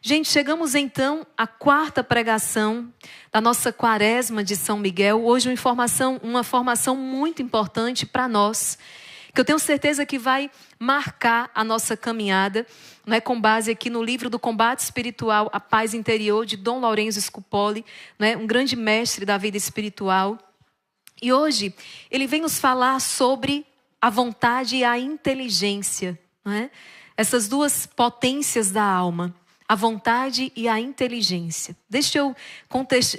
Gente, chegamos então à quarta pregação da nossa quaresma de São Miguel. Hoje uma formação muito importante para nós, que eu tenho certeza que vai marcar a nossa caminhada, né, com base aqui no livro do Combate Espiritual, A Paz Interior, de Dom Lourenço Scupoli, né, um grande mestre da vida espiritual. E hoje ele vem nos falar sobre a vontade e a inteligência, né? Essas duas potências da alma. A vontade e a inteligência. Deixa eu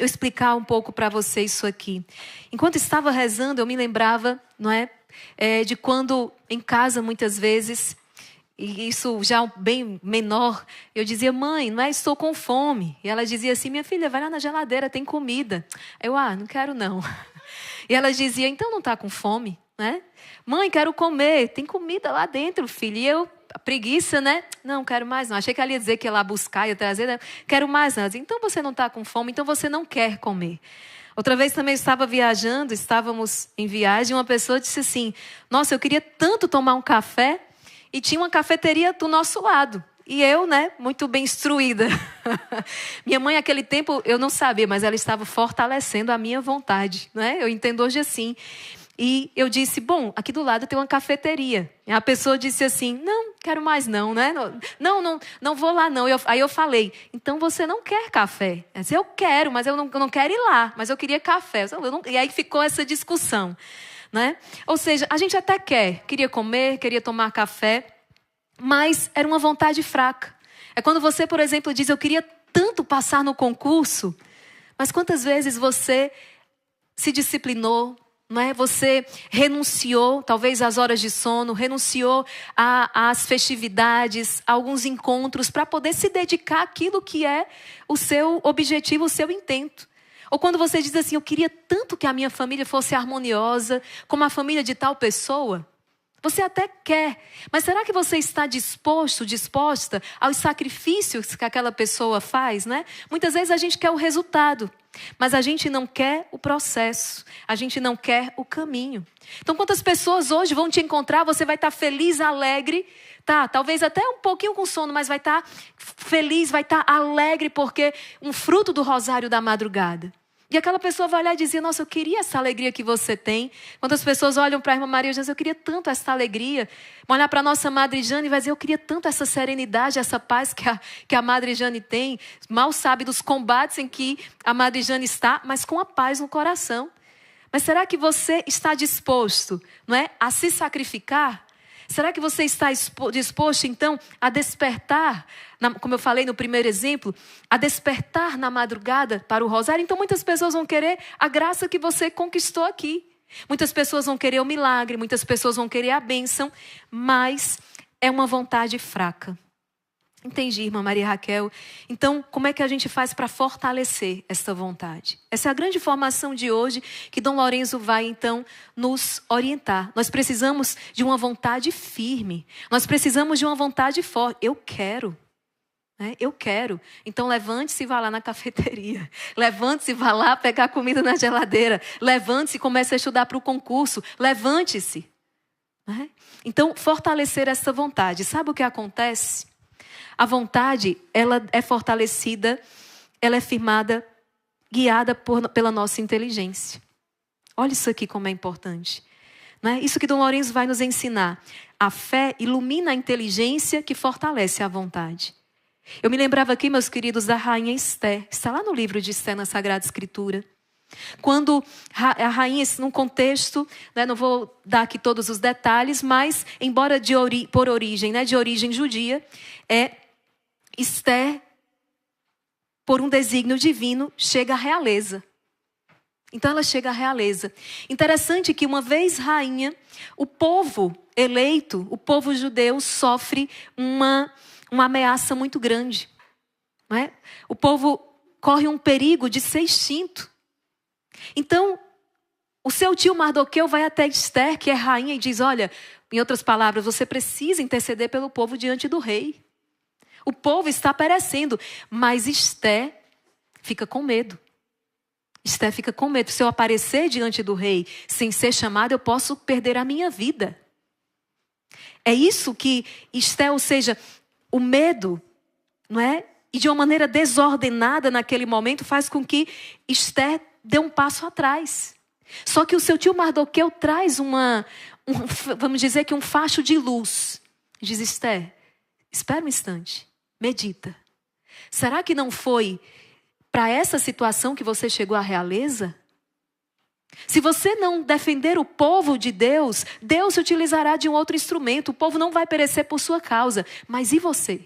explicar um pouco para vocês isso aqui. Enquanto estava rezando, eu me lembrava, não é, de quando em casa, muitas vezes, e isso já bem menor, eu dizia, mãe, não é, estou com fome. E ela dizia assim, minha filha, vai lá na geladeira, tem comida. Eu, não quero não. E ela dizia, então não está com fome, né? Mãe, quero comer, tem comida lá dentro, filho. E eu, a preguiça, né? Não, quero mais não. Achei que ela ia dizer que ia lá buscar, ia trazer, né? Quero mais não. Dizia, então você não está com fome, então você não quer comer. Outra vez também estava viajando, estávamos em viagem, uma pessoa disse assim, nossa, eu queria tanto tomar um café, e tinha uma cafeteria do nosso lado. E eu, né, muito bem instruída. Minha mãe, naquele tempo, eu não sabia, mas ela estava fortalecendo a minha vontade, né? Eu entendo hoje assim. E eu disse, bom, aqui do lado tem uma cafeteria. E a pessoa disse assim, não, quero mais não, né? Não vou lá não. Aí eu falei, então você não quer café? Eu disse, eu quero, mas eu não quero ir lá, mas eu queria café. E aí ficou essa discussão, né? Ou seja, a gente até queria comer, queria tomar café, mas era uma vontade fraca. É quando você, por exemplo, diz, eu queria tanto passar no concurso, mas quantas vezes você se disciplinou, não é? Você renunciou, talvez, às horas de sono, renunciou às festividades, a alguns encontros, para poder se dedicar àquilo que é o seu objetivo, o seu intento. Ou quando você diz assim, eu queria tanto que a minha família fosse harmoniosa, como a família de tal pessoa. Você até quer, mas será que você está disposta aos sacrifícios que aquela pessoa faz, né? Muitas vezes a gente quer o resultado, mas a gente não quer o processo, a gente não quer o caminho. Então, quantas pessoas hoje vão te encontrar, você vai estar feliz, alegre, talvez até um pouquinho com sono, mas vai estar feliz, vai estar alegre, porque um fruto do rosário da madrugada. E aquela pessoa vai olhar e dizer, nossa, eu queria essa alegria que você tem. Quantas pessoas olham para a irmã Maria e dizem, eu queria tanto essa alegria. Vão olhar para a nossa Madre Jane e vai dizer, eu queria tanto essa serenidade, essa paz que a Madre Jane tem. Mal sabe dos combates em que a Madre Jane está, mas com a paz no coração. Mas será que você está disposto, não é, a se sacrificar? Será que você está disposto, então, a despertar, como eu falei no primeiro exemplo, a despertar na madrugada para o rosário? Então, muitas pessoas vão querer a graça que você conquistou aqui. Muitas pessoas vão querer o milagre, muitas pessoas vão querer a bênção, mas é uma vontade fraca. Entendi, irmã Maria Raquel. Então, como é que a gente faz para fortalecer essa vontade? Essa é a grande formação de hoje que Dom Lourenço vai, então, nos orientar. Nós precisamos de uma vontade firme. Nós precisamos de uma vontade forte. Eu quero. Né? Eu quero. Então, levante-se e vá lá na cafeteria. Levante-se e vá lá pegar comida na geladeira. Levante-se e comece a estudar para o concurso. Levante-se. Né? Então, fortalecer essa vontade. Sabe o que acontece? A vontade, ela é fortalecida, ela é firmada, guiada pela nossa inteligência. Olha isso aqui como é importante. Não é? Isso que Dom Lourenço vai nos ensinar. A fé ilumina a inteligência que fortalece a vontade. Eu me lembrava aqui, meus queridos, da rainha Esther. Está lá no livro de Esther, na Sagrada Escritura. Quando a rainha, num contexto, né, não vou dar aqui todos os detalhes, mas embora de origem judia, Esther, por um desígnio divino, chega à realeza. Então ela chega à realeza. Interessante que uma vez rainha, o povo eleito, o povo judeu, sofre uma ameaça muito grande. Não é? O povo corre um perigo de ser extinto. Então, o seu tio Mardoqueu vai até Esther, que é rainha, e diz, olha, em outras palavras, você precisa interceder pelo povo diante do rei. O povo está perecendo, mas Esther fica com medo. Esther fica com medo. Se eu aparecer diante do rei sem ser chamada, eu posso perder a minha vida. É isso que Esther, ou seja, o medo, não é? e de uma maneira desordenada naquele momento faz com que Esther dê um passo atrás. Só que o seu tio Mardoqueu traz vamos dizer que um facho de luz. Diz: Esther, espera um instante, medita. Será que não foi para essa situação que você chegou à realeza? Se você não defender o povo de Deus, Deus se utilizará de um outro instrumento. O povo não vai perecer por sua causa. Mas e você?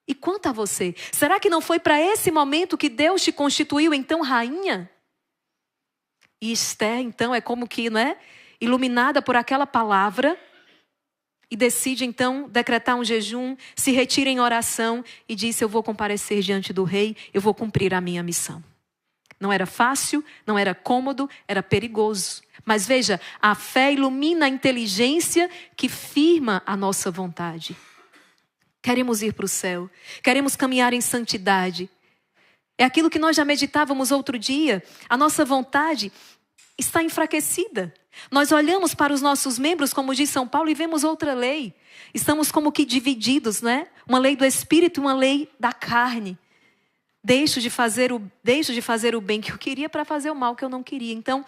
E quanto a você? Será que não foi para esse momento que Deus te constituiu então rainha? E Esther então é como que, não é? Iluminada por aquela palavra, e decide então decretar um jejum, se retira em oração e diz: eu vou comparecer diante do rei, eu vou cumprir a minha missão. Não era fácil, não era cômodo, era perigoso. Mas veja, a fé ilumina a inteligência que firma a nossa vontade. Queremos ir para o céu, queremos caminhar em santidade. É aquilo que nós já meditávamos outro dia. A nossa vontade está enfraquecida. Nós olhamos para os nossos membros, como diz São Paulo, e vemos outra lei. Estamos como que divididos, não é? Uma lei do espírito e uma lei da carne. Deixo de fazer o bem que eu queria para fazer o mal que eu não queria. Então,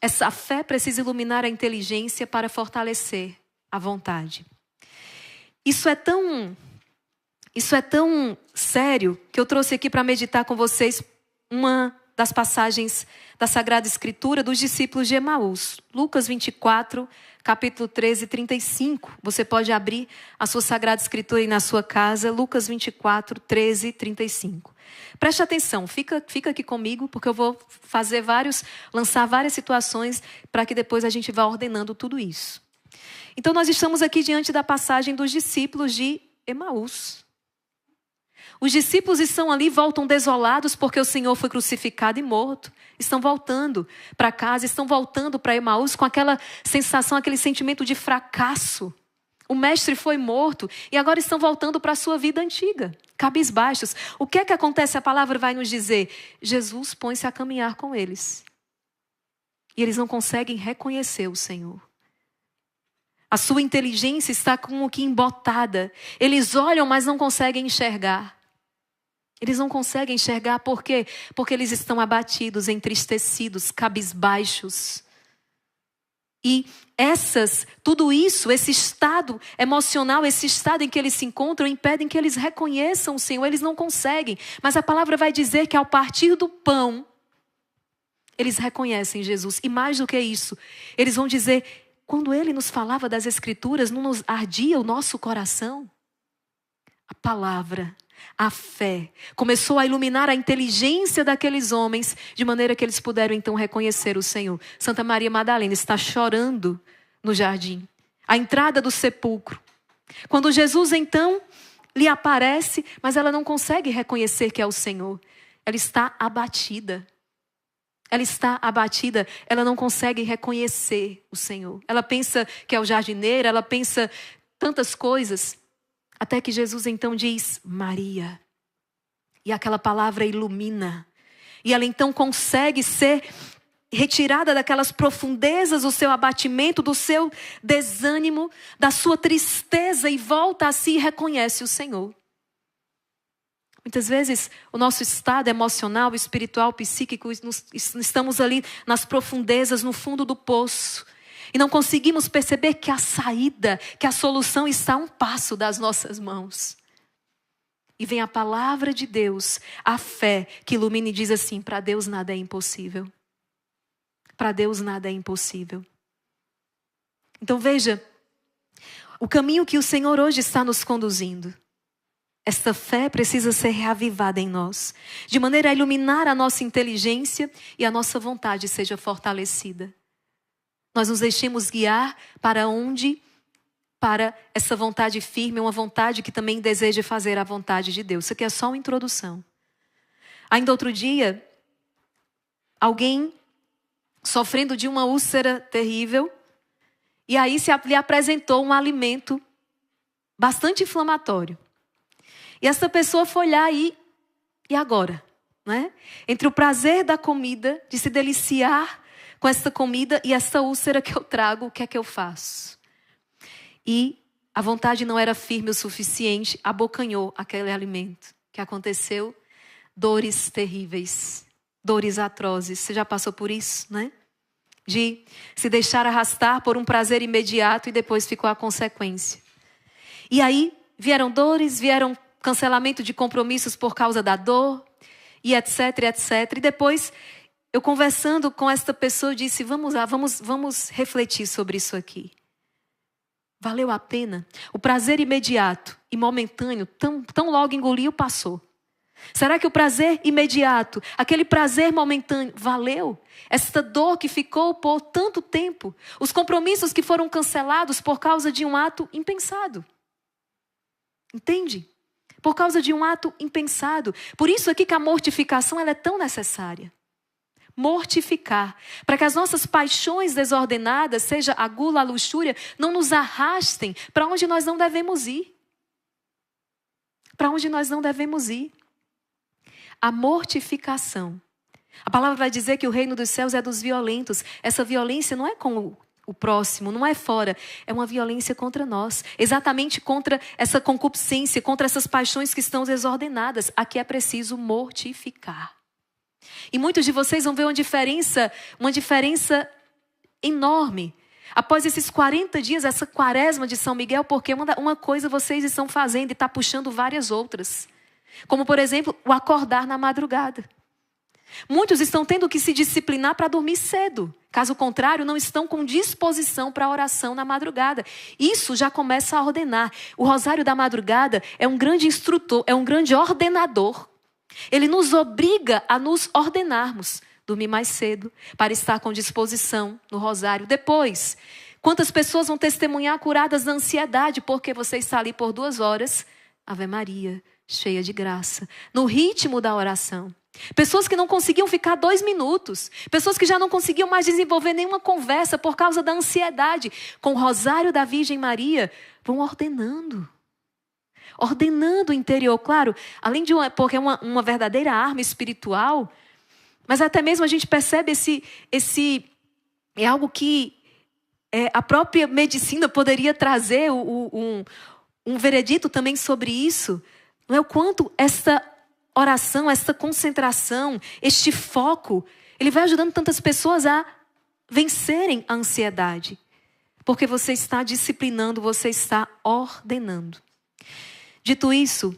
essa fé precisa iluminar a inteligência para fortalecer a vontade. Isso é tão sério que eu trouxe aqui para meditar com vocês uma das passagens da Sagrada Escritura dos discípulos de Emaús. Lucas 24, capítulo 13, 35. Você pode abrir a sua Sagrada Escritura aí na sua casa. Lucas 24, 13, 35. Preste atenção, fica aqui comigo, porque eu vou lançar várias situações para que depois a gente vá ordenando tudo isso. Então nós estamos aqui diante da passagem dos discípulos de Emaús. Os discípulos estão ali, voltam desolados porque o Senhor foi crucificado e morto. Estão voltando para casa, estão voltando para Emaús com aquela sensação, aquele sentimento de fracasso. O mestre foi morto e agora estão voltando para a sua vida antiga, cabisbaixos. O que é que acontece? A palavra vai nos dizer: Jesus põe-se a caminhar com eles. E eles não conseguem reconhecer o Senhor. A sua inteligência está como que embotada. Eles olham, mas não conseguem enxergar. Eles não conseguem enxergar por quê? Porque eles estão abatidos, entristecidos, cabisbaixos. E tudo isso, esse estado emocional, esse estado em que eles se encontram, impedem que eles reconheçam o Senhor. Eles não conseguem. Mas a palavra vai dizer que ao partir do pão, eles reconhecem Jesus. E mais do que isso, eles vão dizer: quando Ele nos falava das Escrituras, não nos ardia o nosso coração? A palavra, a fé, começou a iluminar a inteligência daqueles homens, de maneira que eles puderam então reconhecer o Senhor. Santa Maria Madalena está chorando no jardim, à entrada do sepulcro. Quando Jesus então lhe aparece, mas ela não consegue reconhecer que é o Senhor. Ela está abatida. Ela está abatida, ela não consegue reconhecer o Senhor. Ela pensa que é o jardineiro, ela pensa tantas coisas. Até que Jesus então diz: Maria. E aquela palavra ilumina. E ela então consegue ser retirada daquelas profundezas do seu abatimento, do seu desânimo, da sua tristeza, e volta a si e reconhece o Senhor. Muitas vezes o nosso estado emocional, espiritual, psíquico, estamos ali nas profundezas, no fundo do poço. E não conseguimos perceber que a saída, que a solução está a um passo das nossas mãos. E vem a palavra de Deus, a fé que ilumina e diz assim: para Deus nada é impossível. Para Deus nada é impossível. Então veja, o caminho que o Senhor hoje está nos conduzindo. Esta fé precisa ser reavivada em nós, de maneira a iluminar a nossa inteligência e a nossa vontade seja fortalecida. Nós nos deixemos guiar para onde? Para essa vontade firme, uma vontade que também deseja fazer a vontade de Deus. Isso aqui é só uma introdução. Ainda outro dia, alguém sofrendo de uma úlcera terrível, e aí lhe apresentou um alimento bastante inflamatório. E essa pessoa foi lá e agora? Né? Entre o prazer da comida, de se deliciar com essa comida e essa úlcera que eu trago, o que é que eu faço? E a vontade não era firme o suficiente, abocanhou aquele alimento. que aconteceu? Dores terríveis, dores atrozes. Você já passou por isso, né? De se deixar arrastar por um prazer imediato e depois ficou a consequência. E aí vieram dores, vieram cancelamento de compromissos por causa da dor, e etc, etc. E depois, eu conversando com esta pessoa, eu disse, vamos lá, vamos refletir sobre isso aqui. Valeu a pena? O prazer imediato e momentâneo, tão logo engoliu, passou. Será que o prazer imediato, aquele prazer momentâneo, valeu? Esta dor que ficou por tanto tempo, os compromissos que foram cancelados por causa de um ato impensado. Entende? Por causa de um ato impensado. Por isso aqui que a mortificação ela é tão necessária. Mortificar, para que as nossas paixões desordenadas, seja a gula, a luxúria, não nos arrastem para onde nós não devemos ir. Para onde nós não devemos ir. A mortificação. A palavra vai dizer que o reino dos céus é dos violentos. Essa violência não é com o próximo, não é fora. É uma violência contra nós. Exatamente contra essa concupiscência, contra essas paixões que estão desordenadas. Aqui é preciso mortificar. E muitos de vocês vão ver uma diferença enorme. Após esses 40 dias, essa quaresma de São Miguel, porque uma coisa vocês estão fazendo e está puxando várias outras. Como, por exemplo, o acordar na madrugada. Muitos estão tendo que se disciplinar para dormir cedo. Caso contrário, não estão com disposição para a oração na madrugada. Isso já começa a ordenar. O rosário da madrugada é um grande instrutor, é um grande ordenador. Ele nos obriga a nos ordenarmos. Dormir mais cedo, para estar com disposição no rosário. Depois, quantas pessoas vão testemunhar curadas da ansiedade, porque você está ali por 2 horas, Ave Maria, cheia de graça, no ritmo da oração. Pessoas que não conseguiam ficar 2 minutos. Pessoas que já não conseguiam mais desenvolver nenhuma conversa por causa da ansiedade. Com o rosário da Virgem Maria, vão ordenando. Ordenando o interior. Claro, além de porque é uma verdadeira arma espiritual, mas até mesmo a gente percebe esse é algo que a própria medicina poderia trazer um veredito também sobre isso. Não é o quanto essa oração, essa concentração, este foco, ele vai ajudando tantas pessoas a vencerem a ansiedade. Porque você está disciplinando, você está ordenando. Dito isso,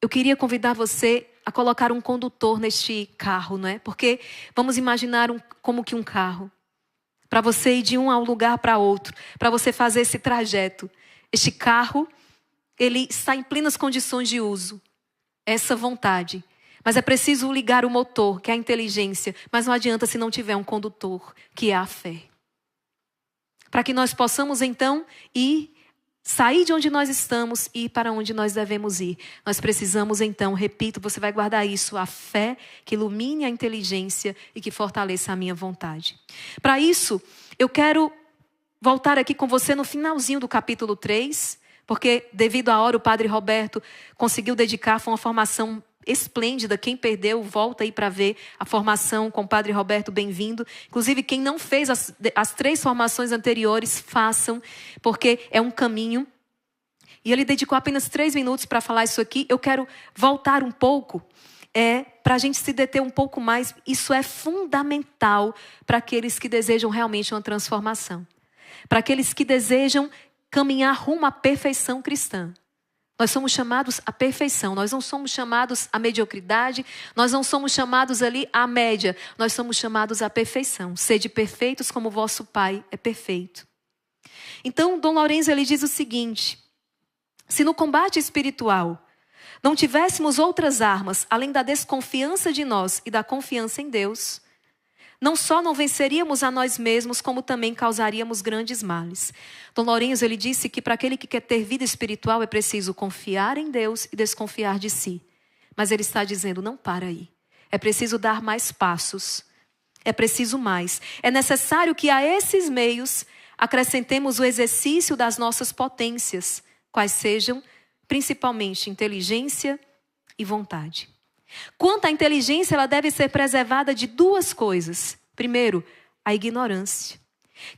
eu queria convidar você a colocar um condutor neste carro, não é? Porque vamos imaginar como que um carro. Para você ir de um lugar para outro, para você fazer esse trajeto. Este carro, ele está em plenas condições de uso. Essa vontade. Mas é preciso ligar o motor, que é a inteligência. Mas não adianta se não tiver um condutor, que é a fé. Para que nós possamos então sair de onde nós estamos e ir para onde nós devemos ir. Nós precisamos então, repito, você vai guardar isso, a fé que ilumine a inteligência e que fortaleça a minha vontade. Para isso, eu quero voltar aqui com você no finalzinho do capítulo 3, porque devido à hora o Padre Roberto conseguiu dedicar, foi uma formação esplêndida. Quem perdeu, volta aí para ver a formação com o Padre Roberto, bem-vindo. Inclusive, quem não fez as 3 formações anteriores, façam, porque é um caminho. E ele dedicou apenas 3 minutos para falar isso aqui. Eu quero voltar um pouco, para a gente se deter um pouco mais. Isso é fundamental para aqueles que desejam realmente uma transformação. Para aqueles que desejam caminhar rumo à perfeição cristã. Nós somos chamados à perfeição, nós não somos chamados à mediocridade, nós não somos chamados ali à média, nós somos chamados à perfeição. Sede perfeitos como vosso Pai é perfeito. Então, Dom Lourenço, ele diz o seguinte: se no combate espiritual não tivéssemos outras armas, além da desconfiança de nós e da confiança em Deus, não só não venceríamos a nós mesmos, como também causaríamos grandes males. Dom Lourenço, ele disse que para aquele que quer ter vida espiritual é preciso confiar em Deus e desconfiar de si. Mas ele está dizendo, não para aí. É preciso dar mais passos. É preciso mais. É necessário que a esses meios acrescentemos o exercício das nossas potências, quais sejam principalmente inteligência e vontade. Quanto à inteligência, ela deve ser preservada de 2 coisas. Primeiro, a ignorância,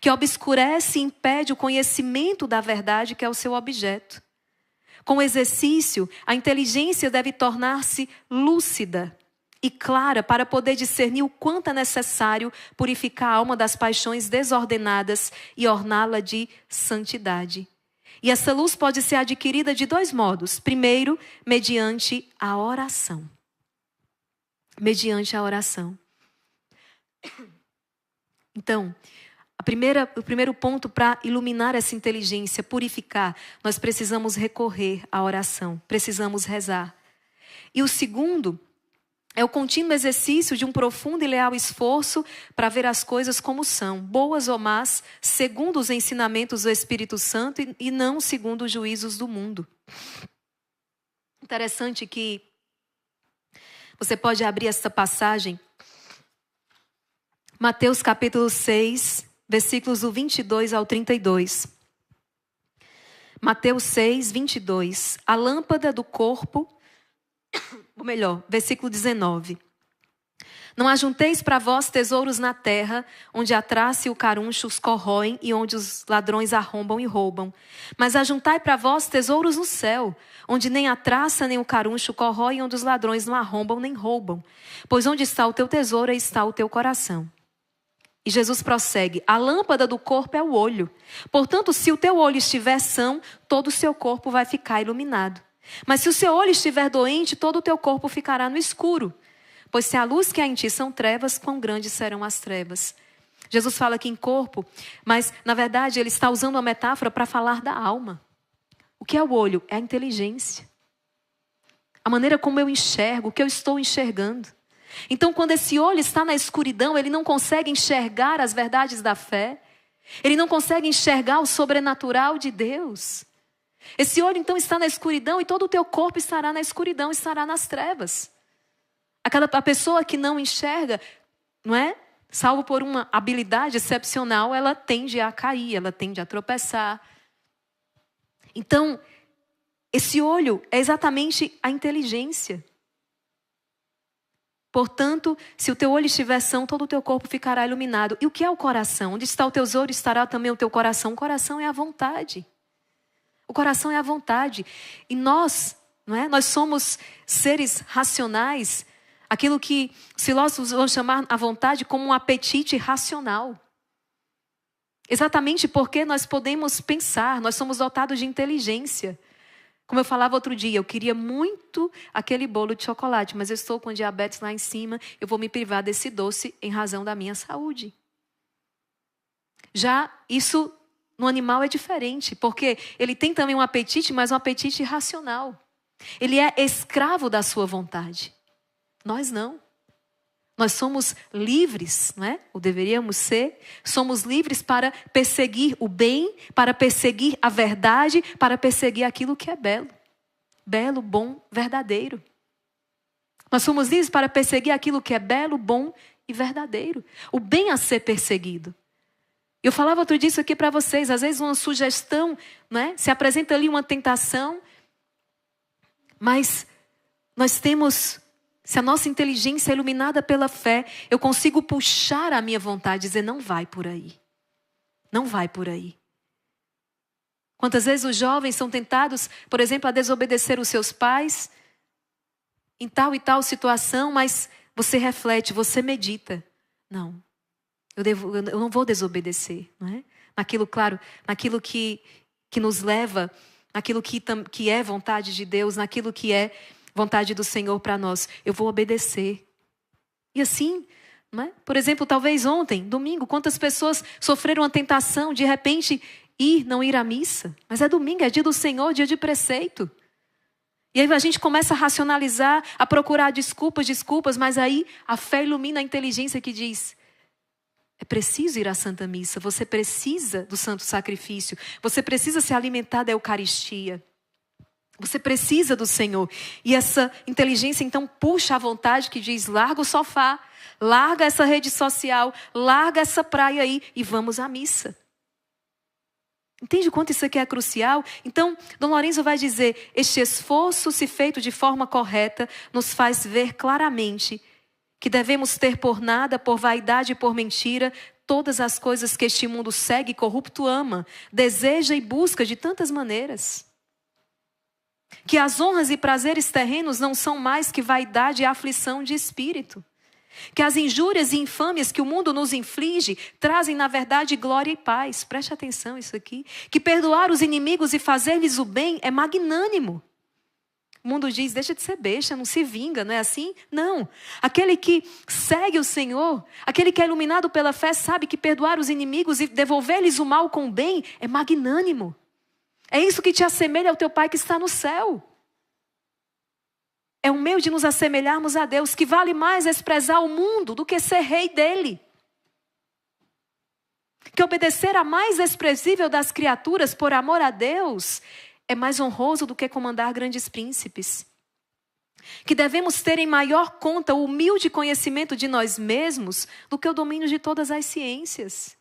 que obscurece e impede o conhecimento da verdade que é o seu objeto. Com o exercício, a inteligência deve tornar-se lúcida e clara para poder discernir o quanto é necessário purificar a alma das paixões desordenadas e orná-la de santidade. E essa luz pode ser adquirida de 2 modos. Primeiro, mediante a oração. Mediante a oração. Então, o primeiro ponto para iluminar essa inteligência, purificar, nós precisamos recorrer à oração, precisamos rezar. E o segundo é o contínuo exercício de um profundo e leal esforço para ver as coisas como são, boas ou más, segundo os ensinamentos do Espírito Santo e não segundo os juízos do mundo. Interessante que você pode abrir essa passagem, Mateus capítulo 6, versículos do 22 ao 32. Mateus 6, 22. A lâmpada do corpo, ou melhor, versículo 19. Não ajunteis para vós tesouros na terra, onde a traça e o caruncho os corroem e onde os ladrões arrombam e roubam. Mas ajuntai para vós tesouros no céu, onde nem a traça nem o caruncho corroem, onde os ladrões não arrombam nem roubam. Pois onde está o teu tesouro, aí está o teu coração. E Jesus prossegue, a lâmpada do corpo é o olho. Portanto, se o teu olho estiver são, todo o seu corpo vai ficar iluminado. Mas se o seu olho estiver doente, todo o teu corpo ficará no escuro. Pois se a luz que há em ti são trevas, quão grandes serão as trevas. Jesus fala aqui em corpo, mas na verdade ele está usando uma metáfora para falar da alma. O que é o olho? É a inteligência. A maneira como eu enxergo, o que eu estou enxergando. Então, quando esse olho está na escuridão, ele não consegue enxergar as verdades da fé. Ele não consegue enxergar o sobrenatural de Deus. Esse olho, então, está na escuridão e todo o teu corpo estará na escuridão, estará nas trevas. A pessoa que não enxerga, não é? Salvo por uma habilidade excepcional, ela tende a cair, ela tende a tropeçar. Então, esse olho é exatamente a inteligência. Portanto, se o teu olho estiver são, todo o teu corpo ficará iluminado. E o que é o coração? Onde está o teu tesouro, estará também o teu coração. O coração é a vontade. O coração é a vontade. E nós, não é? Nós somos seres racionais. Aquilo que os filósofos vão chamar a vontade como um apetite racional. Exatamente porque nós podemos pensar, nós somos dotados de inteligência. Como eu falava outro dia, eu queria muito aquele bolo de chocolate, mas eu estou com diabetes lá em cima, eu vou me privar desse doce em razão da minha saúde. Já isso no animal é diferente, porque ele tem também um apetite, mas um apetite racional. Ele é escravo da sua vontade. Nós não. Nós somos livres, não é? Ou deveríamos ser. Somos livres para perseguir o bem, para perseguir a verdade, para perseguir aquilo que é belo. Belo, bom, verdadeiro. Nós somos livres para perseguir aquilo que é belo, bom e verdadeiro. O bem a ser perseguido. Eu falava outro dia isso aqui para vocês. Às vezes uma sugestão, não é? Se apresenta ali uma tentação, mas nós temos... Se a nossa inteligência é iluminada pela fé, eu consigo puxar a minha vontade e dizer, não vai por aí. Não vai por aí. Quantas vezes os jovens são tentados, por exemplo, a desobedecer os seus pais em tal e tal situação, mas você reflete, você medita. Não, eu não vou desobedecer. Não é? Naquilo, claro, naquilo que nos leva, naquilo que é vontade de Deus, naquilo que é vontade do Senhor para nós, eu vou obedecer. E assim, não é? Por exemplo, talvez ontem, domingo, quantas pessoas sofreram a tentação de repente não ir à missa? Mas é domingo, é dia do Senhor, dia de preceito. E aí a gente começa a racionalizar, a procurar desculpas, mas aí a fé ilumina a inteligência que diz, é preciso ir à Santa Missa, você precisa do Santo Sacrifício, você precisa se alimentar da Eucaristia. Você precisa do Senhor. E essa inteligência então puxa a vontade que diz, larga o sofá, larga essa rede social, larga essa praia aí e vamos à missa. Entende o quanto isso aqui é crucial? Então, Dom Lorenzo vai dizer, este esforço, se feito de forma correta, nos faz ver claramente que devemos ter por nada, por vaidade e por mentira, todas as coisas que este mundo segue, corrupto ama, deseja e busca de tantas maneiras. Que as honras e prazeres terrenos não são mais que vaidade e aflição de espírito. Que as injúrias e infâmias que o mundo nos inflige trazem, na verdade, glória e paz. Preste atenção isso aqui. Que perdoar os inimigos e fazer-lhes o bem é magnânimo. O mundo diz, deixa de ser besta, não se vinga, não é assim? Não. Aquele que segue o Senhor, aquele que é iluminado pela fé, sabe que perdoar os inimigos e devolver-lhes o mal com o bem é magnânimo. É isso que te assemelha ao teu Pai que está no céu. É um meio de nos assemelharmos a Deus, que vale mais desprezar o mundo do que ser rei dele. Que obedecer a mais desprezível das criaturas por amor a Deus é mais honroso do que comandar grandes príncipes. Que devemos ter em maior conta o humilde conhecimento de nós mesmos do que o domínio de todas as ciências.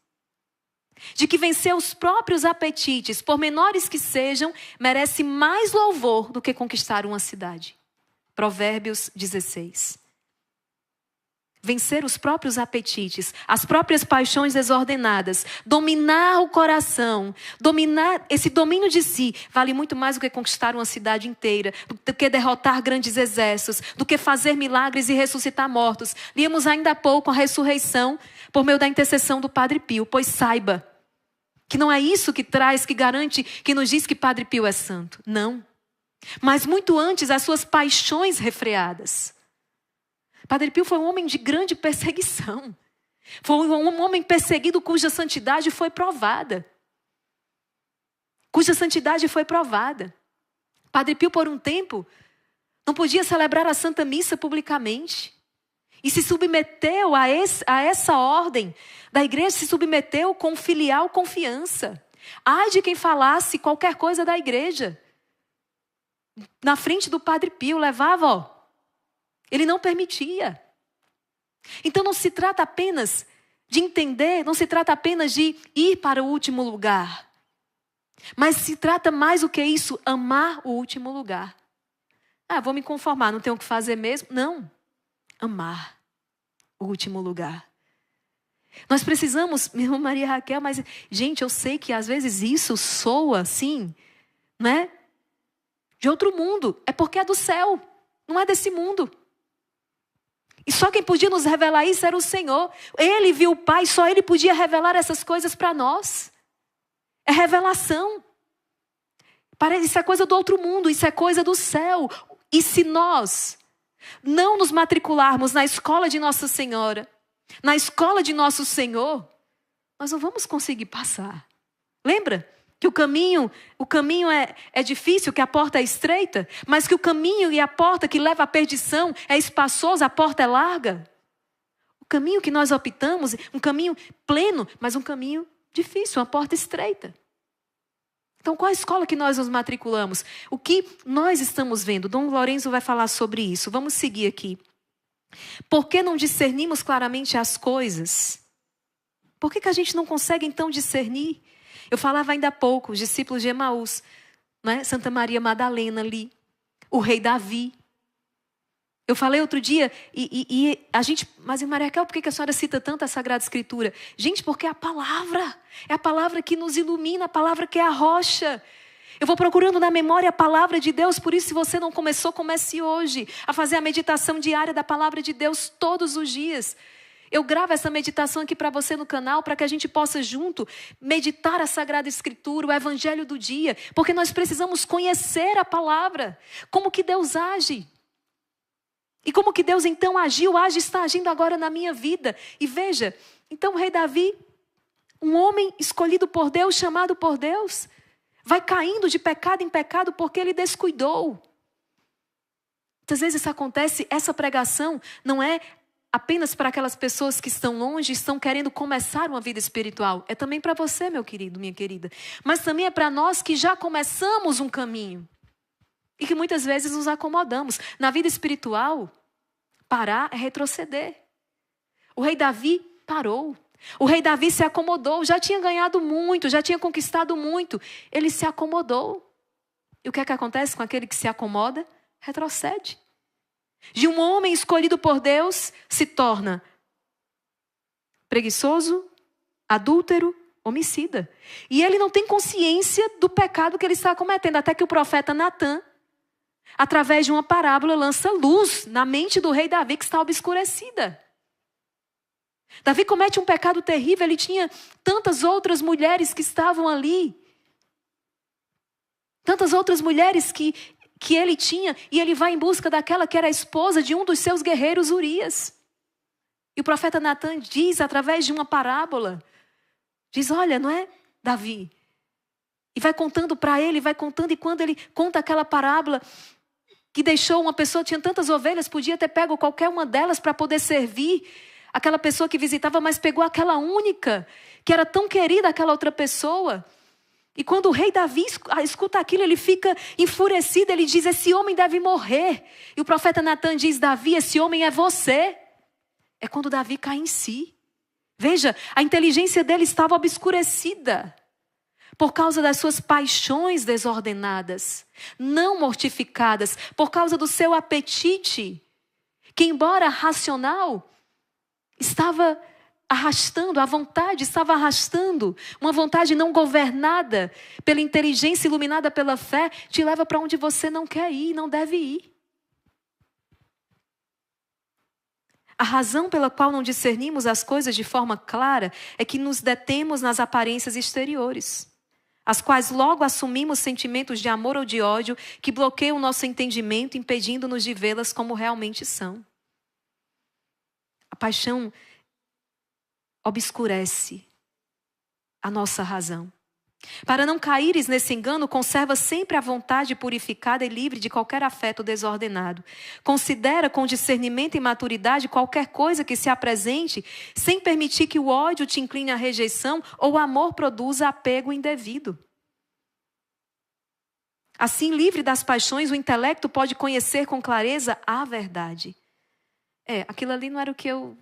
De que vencer os próprios apetites, por menores que sejam, merece mais louvor do que conquistar uma cidade. Provérbios 16. Vencer os próprios apetites, as próprias paixões desordenadas, dominar o coração, dominar esse domínio de si, vale muito mais do que conquistar uma cidade inteira, do que derrotar grandes exércitos, do que fazer milagres e ressuscitar mortos. Líamos ainda há pouco a ressurreição por meio da intercessão do Padre Pio, pois saiba que não é isso que traz, que garante, que nos diz que Padre Pio é santo. Não. Mas muito antes, as suas paixões refreadas. Padre Pio foi um homem de grande perseguição. Foi um homem perseguido cuja santidade foi provada. Cuja santidade foi provada. Padre Pio, por um tempo, não podia celebrar a Santa Missa publicamente. E se submeteu a essa ordem da igreja, se submeteu com filial confiança. Ai de quem falasse qualquer coisa da igreja. Na frente do Padre Pio, levava, ele não permitia. Então não se trata apenas de entender, não se trata apenas de ir para o último lugar. Mas se trata mais do que isso, amar o último lugar. Vou me conformar, não tenho o que fazer mesmo. Não, amar o último lugar. Nós precisamos, minha irmã Maria Raquel, mas gente, eu sei que às vezes isso soa assim, né? De outro mundo, é porque é do céu, não é desse mundo. E só quem podia nos revelar isso era o Senhor. Ele viu o Pai, só Ele podia revelar essas coisas para nós. É revelação. Isso é coisa do outro mundo, isso é coisa do céu. E se nós não nos matricularmos na escola de Nossa Senhora, na escola de Nosso Senhor, nós não vamos conseguir passar. Lembra? Que o caminho é difícil, que a porta é estreita, mas que o caminho e a porta que leva à perdição é espaçoso, a porta é larga. O caminho que nós optamos, um caminho pleno, mas um caminho difícil, uma porta estreita. Então, qual a escola que nós nos matriculamos? O que nós estamos vendo? Dom Lourenço vai falar sobre isso. Vamos seguir aqui. Por que não discernimos claramente as coisas? Por que a gente não consegue, então, discernir? Eu falava ainda há pouco, os discípulos de Emaús, né? Santa Maria Madalena ali, o rei Davi. Eu falei outro dia, e a gente, mas Maria Raquel, por que a senhora cita tanto a Sagrada Escritura? Gente, porque é a palavra que nos ilumina, a palavra que é a rocha. Eu vou procurando na memória a palavra de Deus, por isso se você não começou, comece hoje a fazer a meditação diária da palavra de Deus todos os dias. Eu gravo essa meditação aqui para você no canal, para que a gente possa junto meditar a Sagrada Escritura, o Evangelho do dia, porque nós precisamos conhecer a palavra, como que Deus age. E como que Deus então agiu, está agindo agora na minha vida. E veja, então o rei Davi, um homem escolhido por Deus, chamado por Deus, vai caindo de pecado em pecado porque ele descuidou. Muitas vezes isso acontece, essa pregação não é apenas para aquelas pessoas que estão longe, estão querendo começar uma vida espiritual. É também para você, meu querido, minha querida. Mas também é para nós que já começamos um caminho. E que muitas vezes nos acomodamos. Na vida espiritual, parar é retroceder. O rei Davi parou. O rei Davi se acomodou. Já tinha ganhado muito, já tinha conquistado muito. Ele se acomodou. E o que é que acontece com aquele que se acomoda? Retrocede. De um homem escolhido por Deus, se torna preguiçoso, adúltero, homicida. E ele não tem consciência do pecado que ele está cometendo. Até que o profeta Natã através de uma parábola, lança luz na mente do rei Davi que está obscurecida. Davi comete um pecado terrível, ele tinha tantas outras mulheres que estavam ali. Tantas outras mulheres que ele tinha, e ele vai em busca daquela que era a esposa de um dos seus guerreiros, Urias. E o profeta Natan diz, através de uma parábola, diz, olha, não é, Davi? E vai contando para ele, vai contando, e quando ele conta aquela parábola, que deixou uma pessoa, tinha tantas ovelhas, podia ter pego qualquer uma delas para poder servir aquela pessoa que visitava, mas pegou aquela única, que era tão querida aquela outra pessoa. E quando o rei Davi escuta aquilo, ele fica enfurecido, ele diz, esse homem deve morrer. E o profeta Natan diz, Davi, esse homem é você. É quando Davi cai em si. Veja, a inteligência dele estava obscurecida por causa das suas paixões desordenadas, não mortificadas, por causa do seu apetite, que embora racional, estava arrastando, a vontade estava arrastando, uma vontade não governada pela inteligência, iluminada pela fé, te leva para onde você não quer ir, não deve ir. A razão pela qual não discernimos as coisas de forma clara é que nos detemos nas aparências exteriores, as quais logo assumimos sentimentos de amor ou de ódio que bloqueiam o nosso entendimento, impedindo-nos de vê-las como realmente são. A paixão obscurece a nossa razão. Para não caíres nesse engano, conserva sempre a vontade purificada e livre de qualquer afeto desordenado. Considera com discernimento e maturidade qualquer coisa que se apresente, sem permitir que o ódio te incline à rejeição ou o amor produza apego indevido. Assim, livre das paixões, o intelecto pode conhecer com clareza a verdade. Aquilo ali não era o que eu...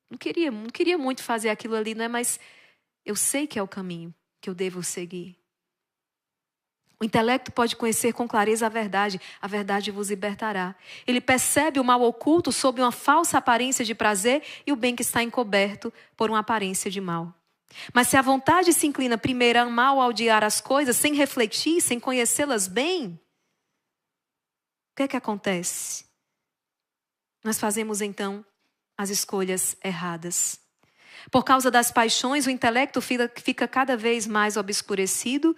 Não queria muito fazer aquilo ali, não é? Mas eu sei que é o caminho que eu devo seguir. O intelecto pode conhecer com clareza a verdade vos libertará. Ele percebe o mal oculto sob uma falsa aparência de prazer e o bem que está encoberto por uma aparência de mal. Mas se a vontade se inclina primeiro a amar ou a odiar as coisas, sem refletir, sem conhecê-las bem, o que acontece? Nós fazemos então as escolhas erradas. Por causa das paixões, o intelecto fica cada vez mais obscurecido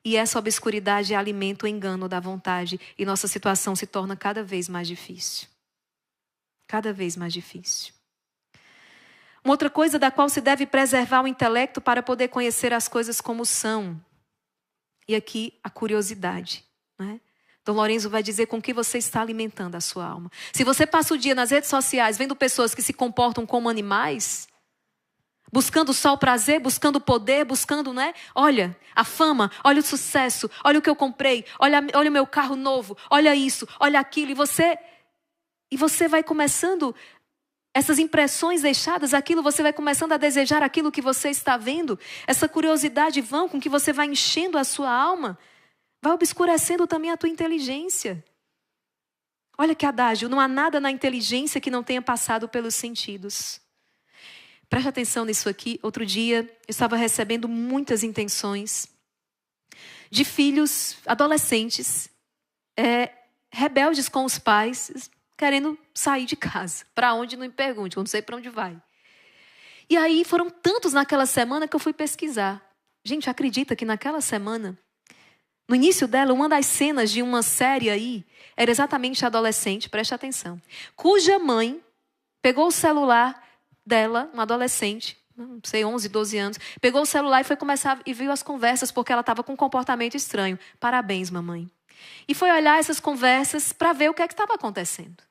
e essa obscuridade alimenta o engano da vontade e nossa situação se torna cada vez mais difícil. Cada vez mais difícil. Uma outra coisa da qual se deve preservar o intelecto para poder conhecer as coisas como são. E aqui a curiosidade, né? Dom Lorenzo vai dizer com que você está alimentando a sua alma. Se você passa o dia nas redes sociais vendo pessoas que se comportam como animais, buscando só o prazer, buscando o poder, buscando, né? Olha a fama, olha o sucesso, olha o que eu comprei, olha o meu carro novo, olha isso, olha aquilo. E você vai começando, essas impressões deixadas, você vai começando a desejar aquilo que você está vendo. Essa curiosidade vã com que você vai enchendo a sua alma, vai obscurecendo também a tua inteligência. Olha que adágio, não há nada na inteligência que não tenha passado pelos sentidos. Preste atenção nisso aqui. Outro dia, eu estava recebendo muitas intenções de filhos, adolescentes, rebeldes com os pais, querendo sair de casa. Para onde, não me pergunte, eu não sei para onde vai. E aí foram tantos naquela semana que eu fui pesquisar. Gente, acredita que naquela semana, no início dela, uma das cenas de uma série aí, era exatamente a adolescente, preste atenção, cuja mãe pegou o celular dela, uma adolescente, não sei, 11, 12 anos, pegou o celular e foi começar e viu as conversas porque ela estava com um comportamento estranho. Parabéns, mamãe. E foi olhar essas conversas para ver o que estava acontecendo.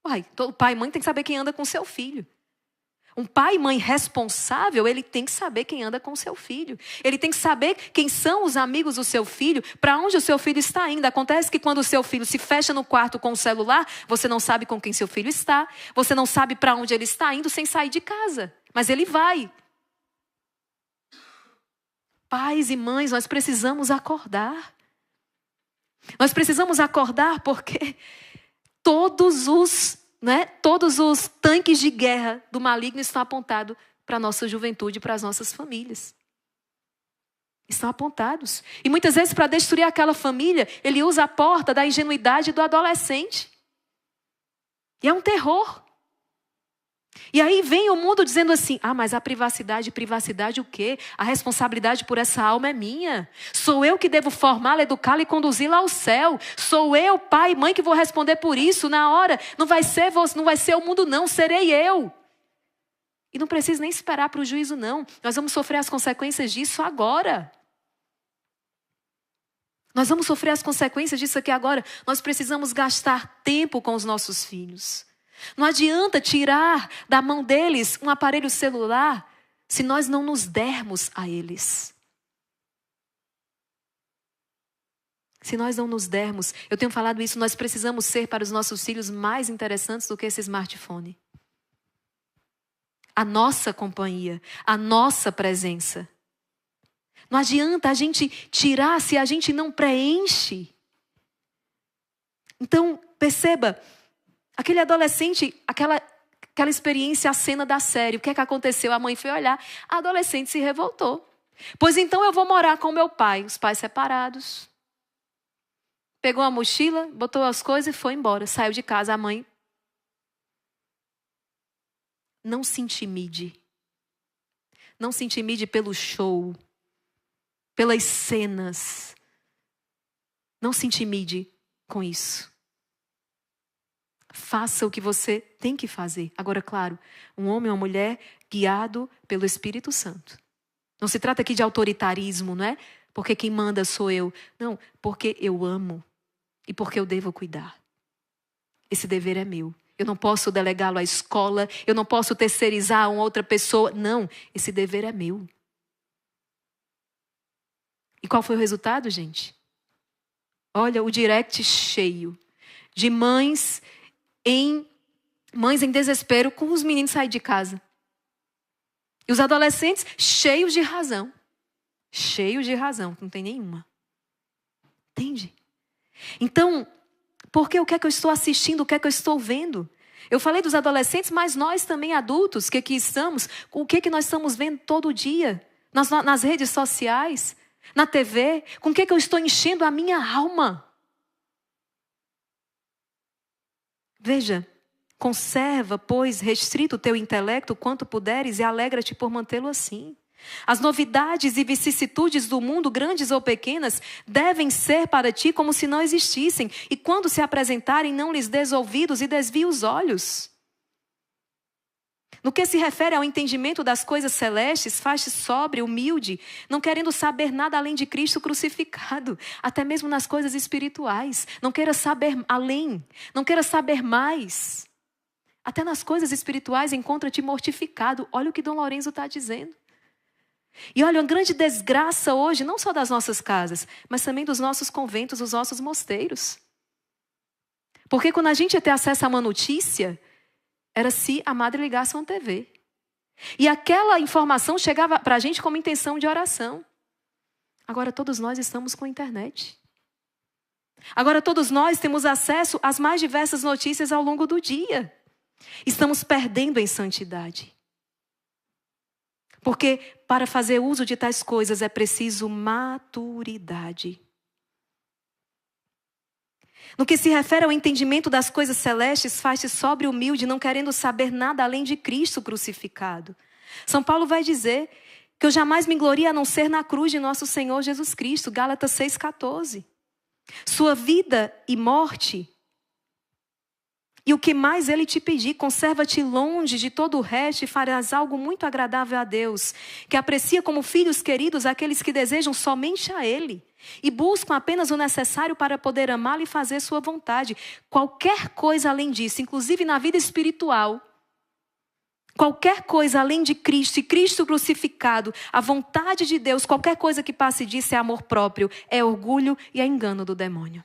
Uai, todo pai e mãe tem que saber quem anda com seu filho. Um pai e mãe responsável, ele tem que saber quem anda com o seu filho. Ele tem que saber quem são os amigos do seu filho, para onde o seu filho está indo. Acontece que quando o seu filho se fecha no quarto com o celular, você não sabe com quem seu filho está, você não sabe para onde ele está indo sem sair de casa. Mas ele vai. Pais e mães, nós precisamos acordar. Nós precisamos acordar porque todos os tanques de guerra do maligno estão apontados para a nossa juventude, para as nossas famílias. Estão apontados. E muitas vezes, para destruir aquela família, ele usa a porta da ingenuidade do adolescente. E é um terror. E aí vem o mundo dizendo assim, mas a privacidade o quê? A responsabilidade por essa alma é minha. Sou eu que devo formá-la, educá-la e conduzi-la ao céu. Sou eu, pai e mãe, que vou responder por isso na hora. Não vai ser o mundo não, serei eu. E não precisa nem esperar para o juízo não. Nós vamos sofrer as consequências disso agora. Nós vamos sofrer as consequências disso aqui agora. Nós precisamos gastar tempo com os nossos filhos. Não adianta tirar da mão deles um aparelho celular se nós não nos dermos a eles. Se nós não nos dermos, eu tenho falado isso, nós precisamos ser para os nossos filhos mais interessantes do que esse smartphone. A nossa companhia, a nossa presença. Não adianta a gente tirar se a gente não preenche. Então, perceba, aquele adolescente, aquela experiência, a cena da série. O que é que aconteceu? A mãe foi olhar, a adolescente se revoltou. Pois então eu vou morar com meu pai. Os pais separados. Pegou a mochila, botou as coisas e foi embora. Saiu de casa. A mãe, não se intimide. Não se intimide pelo show. Pelas cenas. Não se intimide com isso. Faça o que você tem que fazer. Agora, claro, um homem ou uma mulher guiado pelo Espírito Santo. Não se trata aqui de autoritarismo, não é? Porque quem manda sou eu. Não, porque eu amo e porque eu devo cuidar. Esse dever é meu. Eu não posso delegá-lo à escola, eu não posso terceirizar a uma outra pessoa. Não, esse dever é meu. E qual foi o resultado, gente? Olha, o direct cheio de mães em desespero com os meninos saírem de casa. E os adolescentes cheios de razão. Cheios de razão, não tem nenhuma. Entende? Então, porque o que é que eu estou assistindo, o que é que eu estou vendo? Eu falei dos adolescentes, mas nós também adultos que aqui estamos, o que é que nós estamos vendo todo dia? Nas redes sociais, na TV, com o que é que eu estou enchendo a minha alma? Veja, conserva, pois, restrito o teu intelecto quanto puderes e alegra-te por mantê-lo assim. As novidades e vicissitudes do mundo, grandes ou pequenas, devem ser para ti como se não existissem. E quando se apresentarem, não lhes des ouvidos e desvie os olhos. No que se refere ao entendimento das coisas celestes, faz-te sóbrio, humilde, não querendo saber nada além de Cristo crucificado, até mesmo nas coisas espirituais. Não queira saber além, não queira saber mais. Até nas coisas espirituais encontra-te mortificado. Olha o que Dom Lourenço está dizendo. E olha, uma grande desgraça hoje, não só das nossas casas, mas também dos nossos conventos, dos nossos mosteiros. Porque quando a gente ia ter acesso a uma notícia, era se a madre ligasse uma TV. E aquela informação chegava para a gente como intenção de oração. Agora todos nós estamos com a internet. Agora todos nós temos acesso às mais diversas notícias ao longo do dia. Estamos perdendo em santidade. Porque para fazer uso de tais coisas é preciso maturidade. No que se refere ao entendimento das coisas celestes, faz-te sóbrio e humilde, não querendo saber nada além de Cristo crucificado. São Paulo vai dizer que eu jamais me glorie a não ser na cruz de nosso Senhor Jesus Cristo. Gálatas 6,14. Sua vida e morte. E o que mais ele te pedir, conserva-te longe de todo o resto e farás algo muito agradável a Deus, que aprecia como filhos queridos aqueles que desejam somente a Ele e buscam apenas o necessário para poder amá-lo e fazer sua vontade. Qualquer coisa além disso, inclusive na vida espiritual, qualquer coisa além de Cristo e Cristo crucificado, a vontade de Deus, qualquer coisa que passe disso é amor próprio, é orgulho e é engano do demônio.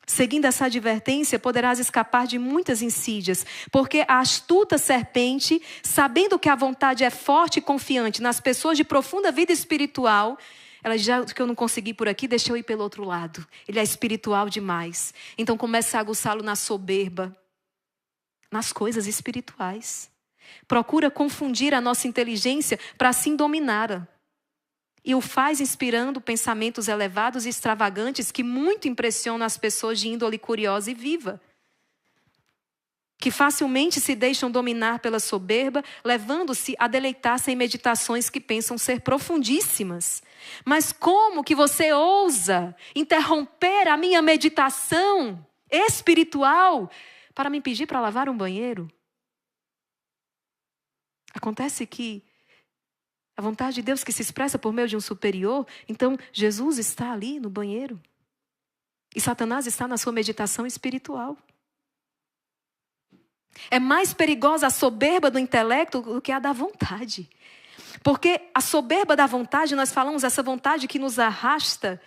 Seguindo essa advertência, poderás escapar de muitas insídias, porque a astuta serpente, sabendo que a vontade é forte e confiante nas pessoas de profunda vida espiritual, ela diz, já que eu não consegui por aqui, deixa eu ir pelo outro lado. Ele é espiritual demais. Então começa a aguçá-lo na soberba, nas coisas espirituais. Procura confundir a nossa inteligência para assim dominá-la. e o faz inspirando pensamentos elevados e extravagantes que muito impressionam as pessoas de índole curiosa e viva, que facilmente se deixam dominar pela soberba, levando-se a deleitar-se em meditações que pensam ser profundíssimas. Mas como que você ousa interromper a minha meditação espiritual para me pedir para lavar um banheiro? Acontece que a vontade de Deus que se expressa por meio de um superior, então Jesus está ali no banheiro. E Satanás está na sua meditação espiritual. É mais perigosa a soberba do intelecto do que a da vontade. Porque a soberba da vontade, nós falamos, essa vontade que nos arrasta,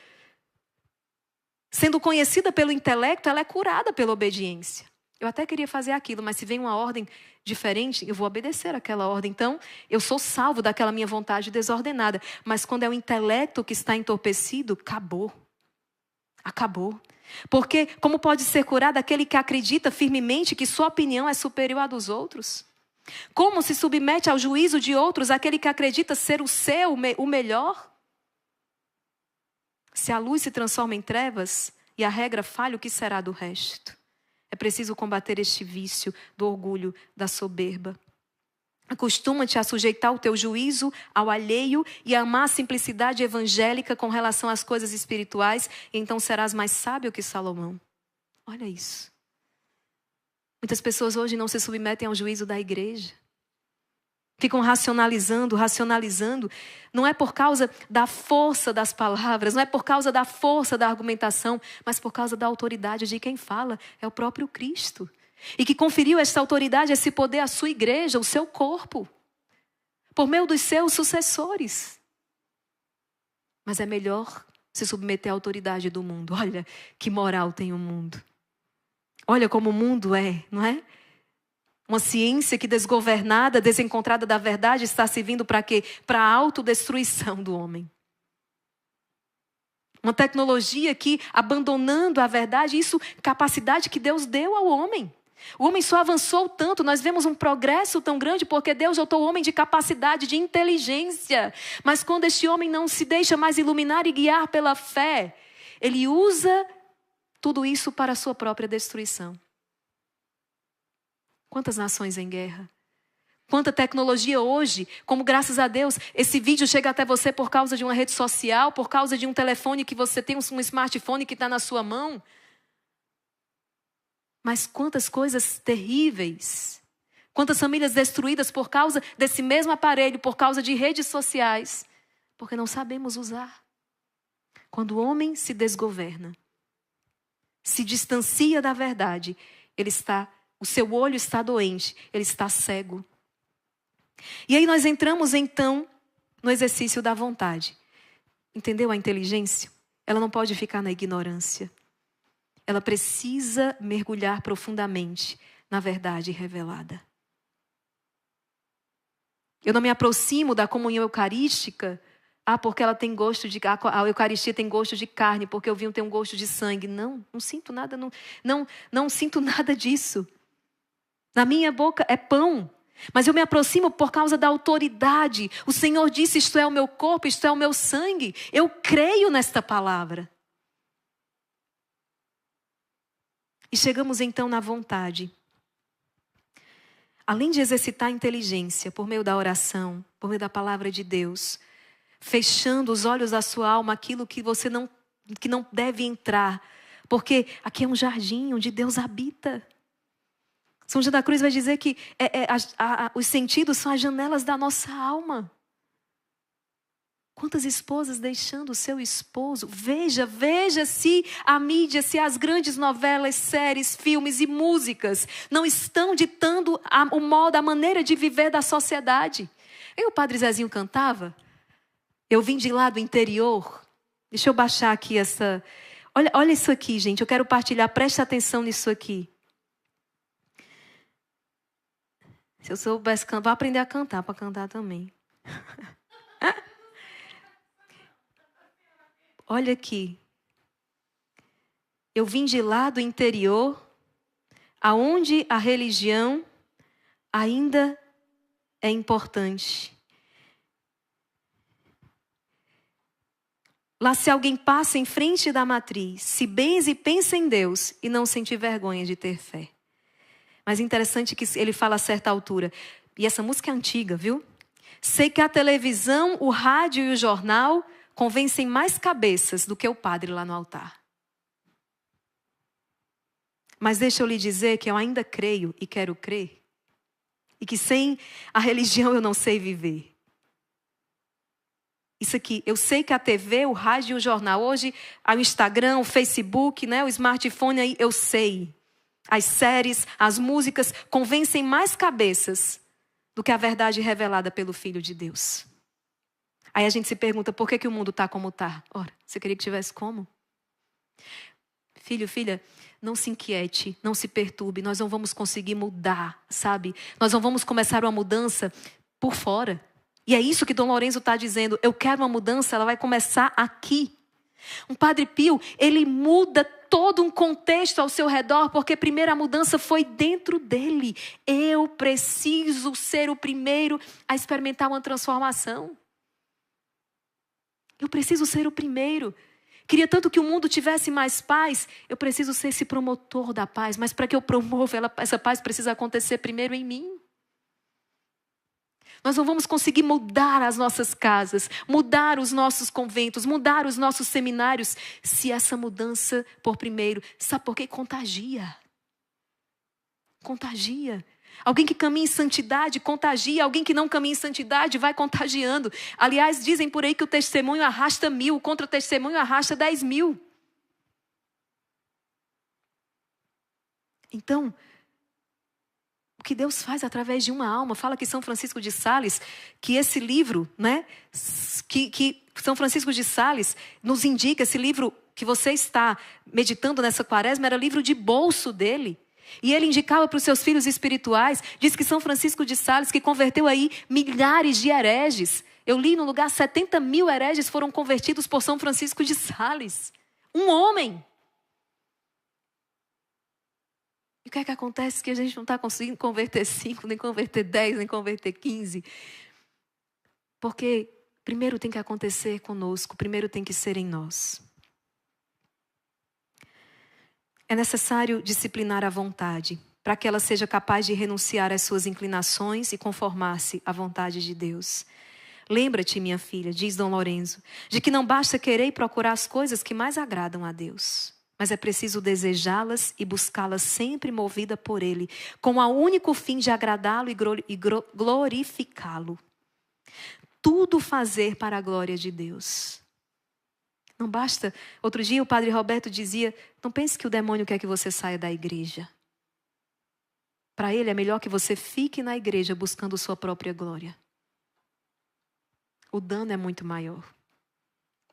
sendo conhecida pelo intelecto, ela é curada pela obediência. Eu até queria fazer aquilo, mas se vem uma ordem diferente, eu vou obedecer aquela ordem. Então, eu sou salvo daquela minha vontade desordenada. Mas quando é o intelecto que está entorpecido, acabou. Acabou. Porque como pode ser curado aquele que acredita firmemente que sua opinião é superior à dos outros? Como se submete ao juízo de outros aquele que acredita ser o melhor? Se a luz se transforma em trevas e a regra falha, o que será do resto? É preciso combater este vício do orgulho, da soberba. Acostuma-te a sujeitar o teu juízo ao alheio e a amar a simplicidade evangélica com relação às coisas espirituais, e então serás mais sábio que Salomão. Olha isso. Muitas pessoas hoje não se submetem ao juízo da igreja. Ficam racionalizando. Não é por causa da força das palavras, não é por causa da força da argumentação, mas por causa da autoridade de quem fala, é o próprio Cristo. E que conferiu essa autoridade, esse poder à sua igreja, o seu corpo, por meio dos seus sucessores. Mas é melhor se submeter à autoridade do mundo. Olha que moral tem o mundo. Olha como o mundo é, não é? Uma ciência que desgovernada, desencontrada da verdade, está servindo para quê? Para a autodestruição do homem. Uma tecnologia que, abandonando a verdade, isso, capacidade que Deus deu ao homem. O homem só avançou tanto, nós vemos um progresso tão grande porque Deus dotou o homem de capacidade, de inteligência. Mas quando este homem não se deixa mais iluminar e guiar pela fé, ele usa tudo isso para a sua própria destruição. Quantas nações em guerra? Quanta tecnologia hoje, como graças a Deus, esse vídeo chega até você por causa de uma rede social, por causa de um telefone que você tem, um smartphone que está na sua mão. Mas quantas coisas terríveis, quantas famílias destruídas por causa desse mesmo aparelho, por causa de redes sociais, porque não sabemos usar. Quando o homem se desgoverna, se distancia da verdade, o seu olho está doente, ele está cego. E aí nós entramos então no exercício da vontade. Entendeu a inteligência? Ela não pode ficar na ignorância. Ela precisa mergulhar profundamente na verdade revelada. Eu não me aproximo da comunhão eucarística, porque ela tem gosto de... A Eucaristia tem gosto de carne, porque o vinho tem um gosto de sangue. Não sinto nada, não sinto nada disso. Na minha boca é pão. Mas eu me aproximo por causa da autoridade. O Senhor disse, isto é o meu corpo, isto é o meu sangue. Eu creio nesta palavra. E chegamos então na vontade. Além de exercitar a inteligência por meio da oração, por meio da palavra de Deus, fechando os olhos da sua alma, aquilo que que não deve entrar, porque aqui é um jardim onde Deus habita. São João da Cruz vai dizer que os sentidos são as janelas da nossa alma. Quantas esposas deixando o seu esposo? Veja se a mídia, se as grandes novelas, séries, filmes e músicas não estão ditando o modo, a maneira de viver da sociedade. E o Padre Zezinho cantava. Eu vim de lá do interior. Deixa eu baixar aqui essa... Olha isso aqui, gente. Eu quero partilhar. Preste atenção nisso aqui. Se eu soubesse cantar, vou aprender a cantar para cantar também. Olha aqui. Eu vim de lá do interior, aonde a religião ainda é importante. Lá se alguém passa em frente da matriz, se benze e pensa em Deus e não sentir vergonha de ter fé. Mas interessante que ele fala a certa altura. E essa música é antiga, viu? Sei que a televisão, o rádio e o jornal convencem mais cabeças do que o padre lá no altar. Mas deixa eu lhe dizer que eu ainda creio e quero crer. E que sem a religião eu não sei viver. Isso aqui, eu sei que a TV, o rádio e o jornal, hoje, o Instagram, o Facebook, né, o smartphone, aí, eu sei. As séries, as músicas convencem mais cabeças do que a verdade revelada pelo Filho de Deus. Aí a gente se pergunta, por que o mundo está como está? Ora, você queria que tivesse como? Filho, filha, não se inquiete, não se perturbe, nós não vamos conseguir mudar, sabe? Nós não vamos começar uma mudança por fora. E é isso que Dom Lourenço está dizendo, eu quero uma mudança, ela vai começar aqui. Um Padre Pio, ele muda todo um contexto ao seu redor, porque primeiro a mudança foi dentro dele. Eu preciso ser o primeiro a experimentar uma transformação. Eu preciso ser o primeiro. Queria tanto que o mundo tivesse mais paz, eu preciso ser esse promotor da paz, mas para que eu promova essa paz precisa acontecer primeiro em mim. Nós não vamos conseguir mudar as nossas casas, mudar os nossos conventos, mudar os nossos seminários, se essa mudança por primeiro, sabe por quê? Contagia. Contagia. Alguém que caminha em santidade contagia, alguém que não caminha em santidade vai contagiando. Aliás, dizem por aí que o testemunho arrasta 1000, o contra-testemunho arrasta 10.000. Então, o que Deus faz através de uma alma, fala que São Francisco de Sales, que esse livro, né, que São Francisco de Sales nos indica, esse livro que você está meditando nessa quaresma, era livro de bolso dele. E ele indicava para os seus filhos espirituais, diz que São Francisco de Sales, que converteu aí milhares de hereges. Eu li no lugar 70.000 hereges foram convertidos por São Francisco de Sales. Um homem. E o que é que acontece? Que a gente não está conseguindo converter 5, nem converter 10, nem converter 15. Porque primeiro tem que acontecer conosco, primeiro tem que ser em nós. É necessário disciplinar a vontade, para que ela seja capaz de renunciar às suas inclinações e conformar-se à vontade de Deus. Lembra-te, minha filha, diz Dom Lourenço, de que não basta querer e procurar as coisas que mais agradam a Deus. Mas é preciso desejá-las e buscá-las sempre movida por Ele, com o único fim de agradá-lo e glorificá-lo. Tudo fazer para a glória de Deus. Não basta. Outro dia o Padre Roberto dizia, não pense que o demônio quer que você saia da igreja. Para ele é melhor que você fique na igreja buscando sua própria glória. O dano é muito maior.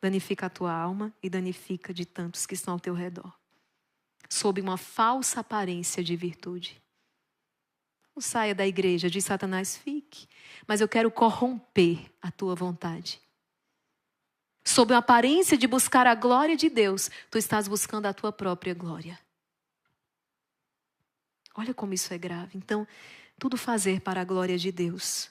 Danifica a tua alma e danifica de tantos que estão ao teu redor. Sob uma falsa aparência de virtude. Não saia da igreja, diz Satanás, fique. Mas eu quero corromper a tua vontade. Sob a aparência de buscar a glória de Deus, tu estás buscando a tua própria glória. Olha como isso é grave. Então, tudo fazer para a glória de Deus.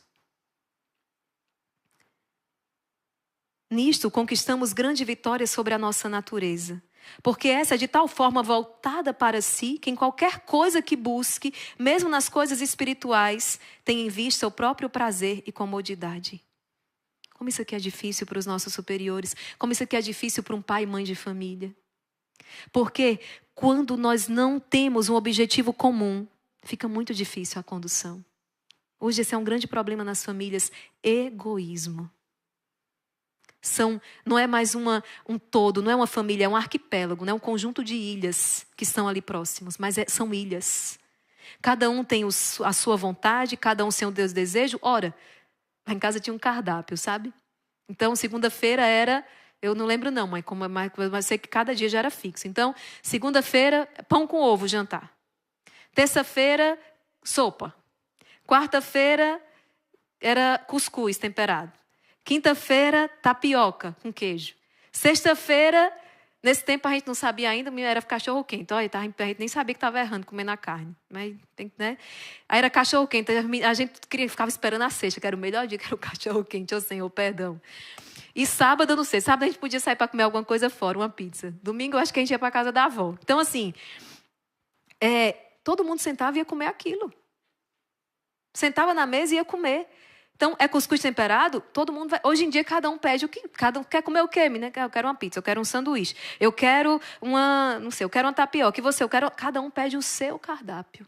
Nisto, conquistamos grande vitória sobre a nossa natureza. Porque essa é de tal forma voltada para si, que em qualquer coisa que busque, mesmo nas coisas espirituais, tem em vista o próprio prazer e comodidade. Como isso aqui é difícil para os nossos superiores. Como isso aqui é difícil para um pai e mãe de família. Porque quando nós não temos um objetivo comum, fica muito difícil a condução. Hoje esse é um grande problema nas famílias. Egoísmo. Não é mais um todo, não é uma família, é um arquipélago, não é um conjunto de ilhas que estão ali próximos. Mas são ilhas. Cada um tem a sua vontade, cada um tem o seu desejo. Ora, lá em casa tinha um cardápio, sabe? Então, segunda-feira era... Eu não lembro não, mãe, mas sei que cada dia já era fixo. Então, segunda-feira, pão com ovo, jantar. Terça-feira, sopa. Quarta-feira, era cuscuz temperado. Quinta-feira, tapioca com queijo. Sexta-feira, Nesse tempo a gente não sabia ainda, era cachorro quente. Olha, a gente nem sabia que estava errando, comendo a carne. Mas, né? Aí era cachorro quente. A gente ficava esperando a sexta, que era o melhor dia, que era o cachorro quente. Ô Senhor, perdão. E sábado, eu não sei. Sábado a gente podia sair para comer alguma coisa fora, uma pizza. Domingo eu acho que a gente ia para casa da avó. Então, assim, todo mundo sentava e ia comer aquilo. Sentava na mesa e ia comer. Então, é cuscuz temperado, todo mundo vai... Hoje em dia, cada um pede o que... Cada um quer comer o quê, né? Eu quero uma pizza, eu quero um sanduíche. Eu quero não sei, eu quero uma tapioca. E você, cada um pede o seu cardápio.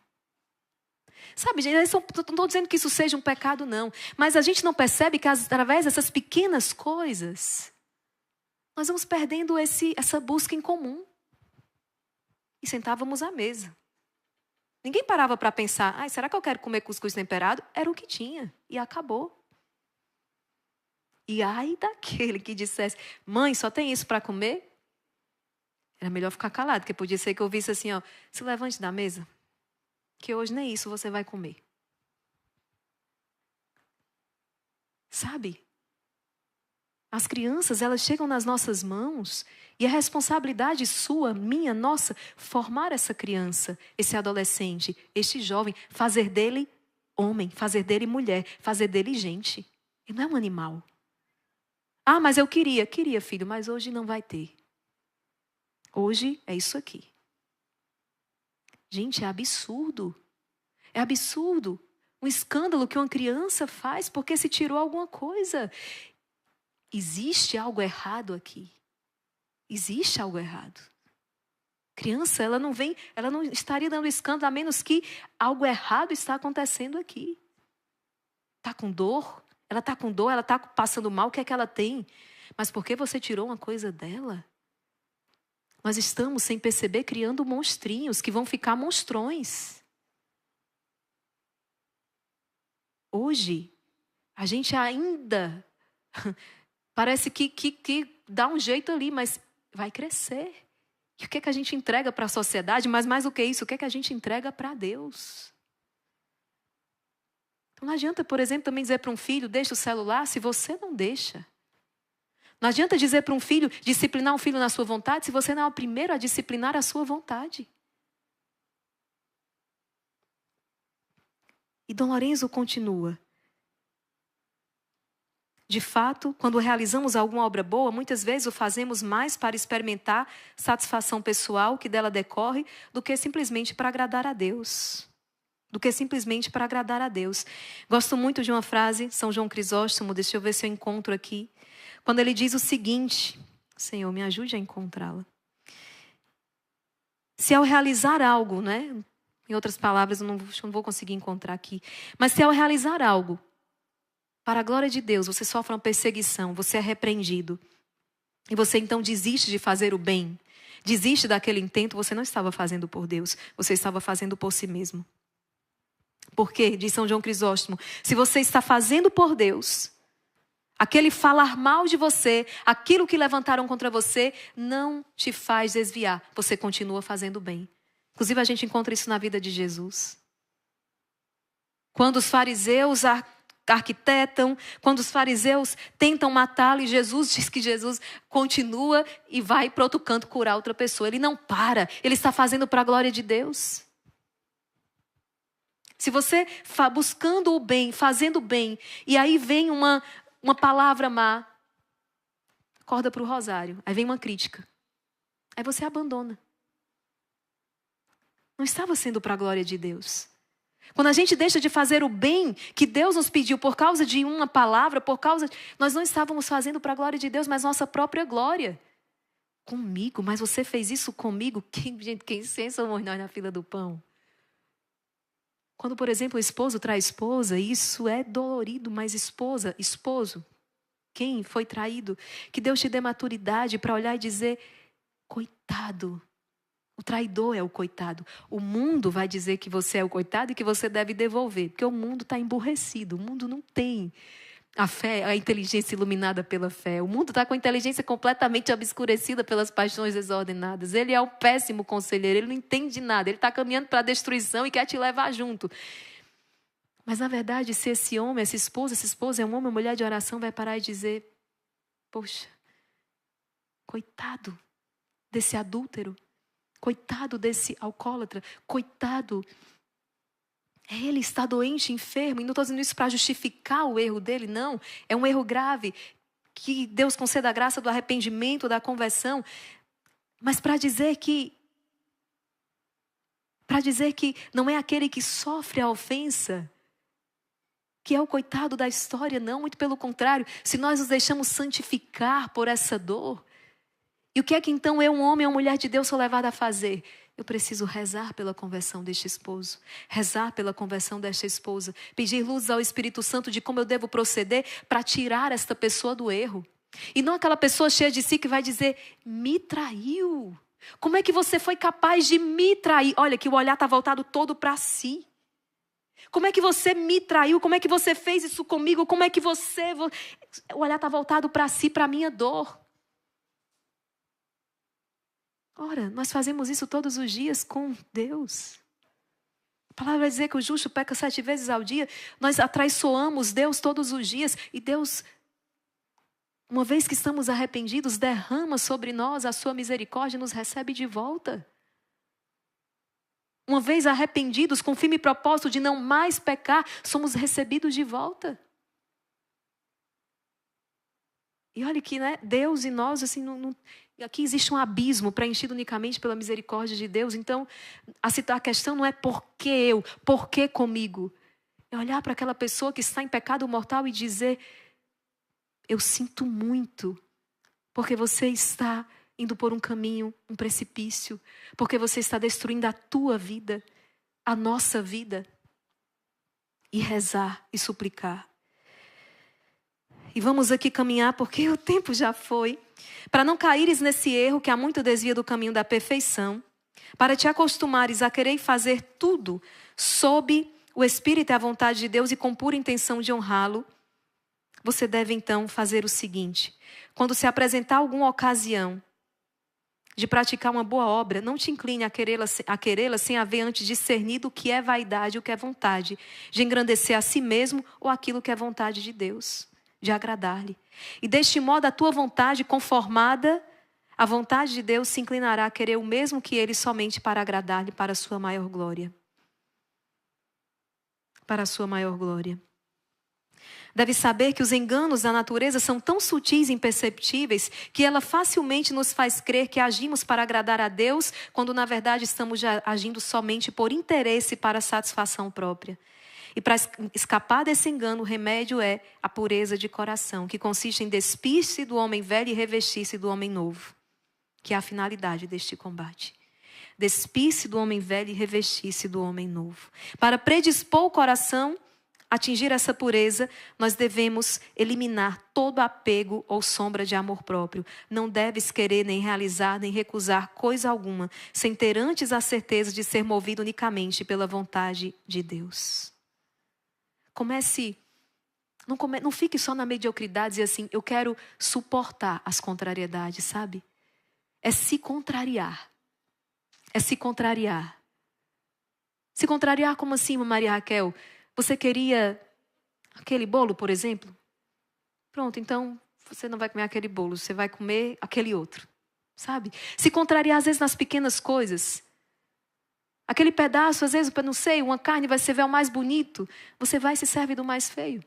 Sabe, gente, não estou dizendo que isso seja um pecado, não. Mas a gente não percebe que, através dessas pequenas coisas, nós vamos perdendo essa busca em comum. E sentávamos à mesa. Ninguém parava para pensar, será que eu quero comer cuscuz temperado? Era o que tinha. E acabou. E ai daquele que dissesse, mãe, só tem isso para comer? Era melhor ficar calado, porque podia ser que eu visse assim, se levante da mesa, que hoje nem isso você vai comer. Sabe? As crianças, elas chegam nas nossas mãos e a responsabilidade sua, minha, nossa, formar essa criança, esse adolescente, este jovem, fazer dele homem, fazer dele mulher, fazer dele gente. Ele não é um animal. Mas eu queria, filho, mas hoje não vai ter. Hoje é isso aqui. Gente, é absurdo. É absurdo. Um escândalo que uma criança faz porque se tirou alguma coisa. Existe algo errado aqui. Existe algo errado. Criança, ela não estaria dando escândalo a menos que algo errado está acontecendo aqui. Está com dor? Ela está com dor, ela está passando mal, o que é que ela tem? Mas por que você tirou uma coisa dela? Nós estamos, sem perceber, criando monstrinhos que vão ficar monstrões. Hoje, a gente ainda parece que dá um jeito ali, mas vai crescer. E o que é que a gente entrega para a sociedade? Mas mais do que isso, o que é que a gente entrega para Deus? Então não adianta, por exemplo, também dizer para um filho, deixa o celular, se você não deixa. Não adianta dizer para um filho, disciplinar um filho na sua vontade, se você não é o primeiro a disciplinar a sua vontade. E Dom Lorenzo continua. De fato, quando realizamos alguma obra boa, muitas vezes o fazemos mais para experimentar satisfação pessoal que dela decorre do que simplesmente para agradar a Deus. Gosto muito de uma frase, São João Crisóstomo, deixa eu ver se eu encontro aqui. Quando ele diz o seguinte, Senhor, me ajude a encontrá-la. Se ao realizar algo, né? Em outras palavras, eu não vou conseguir encontrar aqui. Mas se ao realizar algo, para a glória de Deus, você sofre uma perseguição, você é repreendido. E você então desiste de fazer o bem. Desiste daquele intento, você não estava fazendo por Deus. Você estava fazendo por si mesmo. Porque, diz São João Crisóstomo, se você está fazendo por Deus, aquele falar mal de você, aquilo que levantaram contra você, não te faz desviar. Você continua fazendo bem. Inclusive, a gente encontra isso na vida de Jesus. Quando os fariseus arquitetam, quando os fariseus tentam matá-lo, e Jesus diz que Jesus continua e vai para outro canto curar outra pessoa. Ele não para, ele está fazendo para a glória de Deus. Se você buscando o bem, fazendo o bem, e aí vem uma palavra má, acorda para o rosário, aí vem uma crítica, aí você abandona. Não estava sendo para a glória de Deus. Quando a gente deixa de fazer o bem que Deus nos pediu por causa de uma palavra, nós não estávamos fazendo para a glória de Deus, mas nossa própria glória. Comigo? Mas você fez isso comigo? Quem somos nós na fila do pão? Quando, por exemplo, o esposo trai a esposa, isso é dolorido, mas esposo, quem foi traído? Que Deus te dê maturidade para olhar e dizer, coitado. O traidor é o coitado. O mundo vai dizer que você é o coitado e que você deve devolver. Porque o mundo está emburrecido. O mundo não tem a fé, a inteligência iluminada pela fé. O mundo está com a inteligência completamente obscurecida pelas paixões desordenadas. Ele é o péssimo conselheiro. Ele não entende nada. Ele está caminhando para a destruição e quer te levar junto. Mas, na verdade, se esse homem, essa esposa é um homem, uma mulher de oração, vai parar e dizer, poxa, coitado. desse adúltero. Coitado desse alcoólatra. Coitado. Ele está doente, enfermo. E não estou dizendo isso para justificar o erro dele, não. É um erro grave. Que Deus conceda a graça do arrependimento, da conversão. Mas para dizer que não é aquele que sofre a ofensa, que é o coitado da história, não, muito pelo contrário. Se nós nos deixamos santificar por essa dor, e o que é que então eu, um homem ou mulher de Deus, sou levada a fazer? Eu preciso rezar pela conversão deste esposo, rezar pela conversão desta esposa, pedir luz ao Espírito Santo de como eu devo proceder para tirar esta pessoa do erro. E não aquela pessoa cheia de si que vai dizer, me traiu. Como é que você foi capaz de me trair? Olha, que o olhar está voltado todo para si. Como é que você me traiu? Como é que você fez isso comigo? Como é que você... O olhar está voltado para si, para a minha dor. Ora, nós fazemos isso todos os dias com Deus. A palavra vai dizer que o justo peca 7 vezes ao dia. Nós atraiçoamos Deus todos os dias. E Deus, uma vez que estamos arrependidos, derrama sobre nós a sua misericórdia e nos recebe de volta. Uma vez arrependidos, com firme propósito de não mais pecar, somos recebidos de volta. E olha que, né, Deus e nós, assim, aqui existe um abismo preenchido unicamente pela misericórdia de Deus. Então, a questão não é por que comigo. É olhar para aquela pessoa que está em pecado mortal e dizer, eu sinto muito, porque você está indo por um caminho, um precipício, porque você está destruindo a tua vida, a nossa vida. E rezar e suplicar. E vamos aqui caminhar, porque o tempo já foi. Para não caíres nesse erro que há muito desvia do caminho da perfeição. Para te acostumares a querer fazer tudo sob o Espírito e a vontade de Deus e com pura intenção de honrá-lo. Você deve então fazer o seguinte. Quando se apresentar alguma ocasião de praticar uma boa obra, não te incline a querê-la sem haver antes discernido o que é vaidade e o que é vontade. De engrandecer a si mesmo ou aquilo que é vontade de Deus. De agradar-lhe. E deste modo a tua vontade conformada à vontade de Deus se inclinará a querer o mesmo que ele somente para agradar-lhe para a sua maior glória. Para a sua maior glória. Deve saber que os enganos da natureza são tão sutis e imperceptíveis que ela facilmente nos faz crer que agimos para agradar a Deus, quando na verdade estamos agindo somente por interesse para satisfação própria. E para escapar desse engano, o remédio é a pureza de coração, que consiste em despir-se do homem velho e revestir-se do homem novo, que é a finalidade deste combate. Despir-se do homem velho e revestir-se do homem novo. Para predispor o coração a atingir essa pureza, nós devemos eliminar todo apego ou sombra de amor próprio. Não deves querer, nem realizar, nem recusar coisa alguma, sem ter antes a certeza de ser movido unicamente pela vontade de Deus. Não fique só na mediocridade e assim, eu quero suportar as contrariedades, sabe? É se contrariar. É se contrariar. Se contrariar como assim, Maria Raquel? Você queria aquele bolo, por exemplo? Pronto, então você não vai comer aquele bolo, você vai comer aquele outro, sabe? Se contrariar às vezes nas pequenas coisas. Aquele pedaço, às vezes, não sei, uma carne vai ser o mais bonito. Você vai e se serve do mais feio.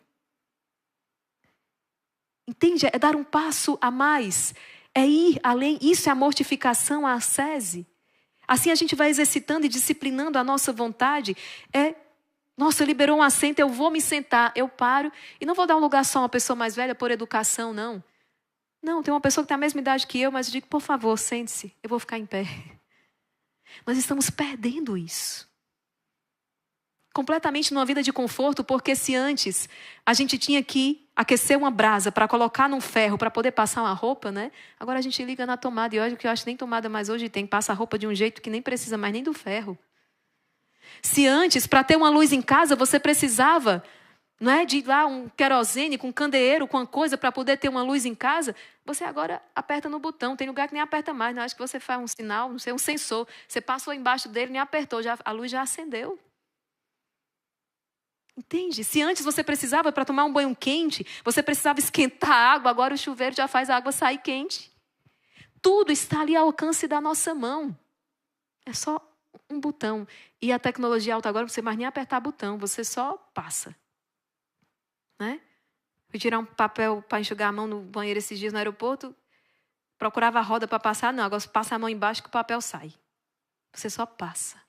Entende? É dar um passo a mais. É ir além. Isso é a mortificação, a ascese. Assim a gente vai exercitando e disciplinando a nossa vontade. Nossa, liberou um assento, eu vou me sentar. Eu paro e não vou dar um lugar só a uma pessoa mais velha por educação, não. Não, tem uma pessoa que tem a mesma idade que eu, mas eu digo, por favor, sente-se. Eu vou ficar em pé. Nós estamos perdendo isso. Completamente numa vida de conforto, porque se antes a gente tinha que aquecer uma brasa para colocar num ferro para poder passar uma roupa, né? Agora a gente liga na tomada e olha que eu acho que nem tomada mais hoje tem, passa a roupa de um jeito que nem precisa mais nem do ferro. Se antes, para ter uma luz em casa, você precisava, não é, de ir lá um querosene com um candeeiro, com uma coisa para poder ter uma luz em casa, você agora aperta no botão. Tem lugar que nem aperta mais, não? Acho que você faz um sinal, não sei, um sensor. Você passou embaixo dele, nem apertou, a luz já acendeu. Entende? Se antes você precisava, para tomar um banho quente, você precisava esquentar a água, agora o chuveiro já faz a água sair quente. Tudo está ali ao alcance da nossa mão. É só um botão. E a tecnologia alta agora, você mais nem apertar botão, você só passa. Né? Fui tirar um papel para enxugar a mão no banheiro esses dias no aeroporto, procurava a roda para passar, não, agora passa a mão embaixo que o papel sai. Você só passa.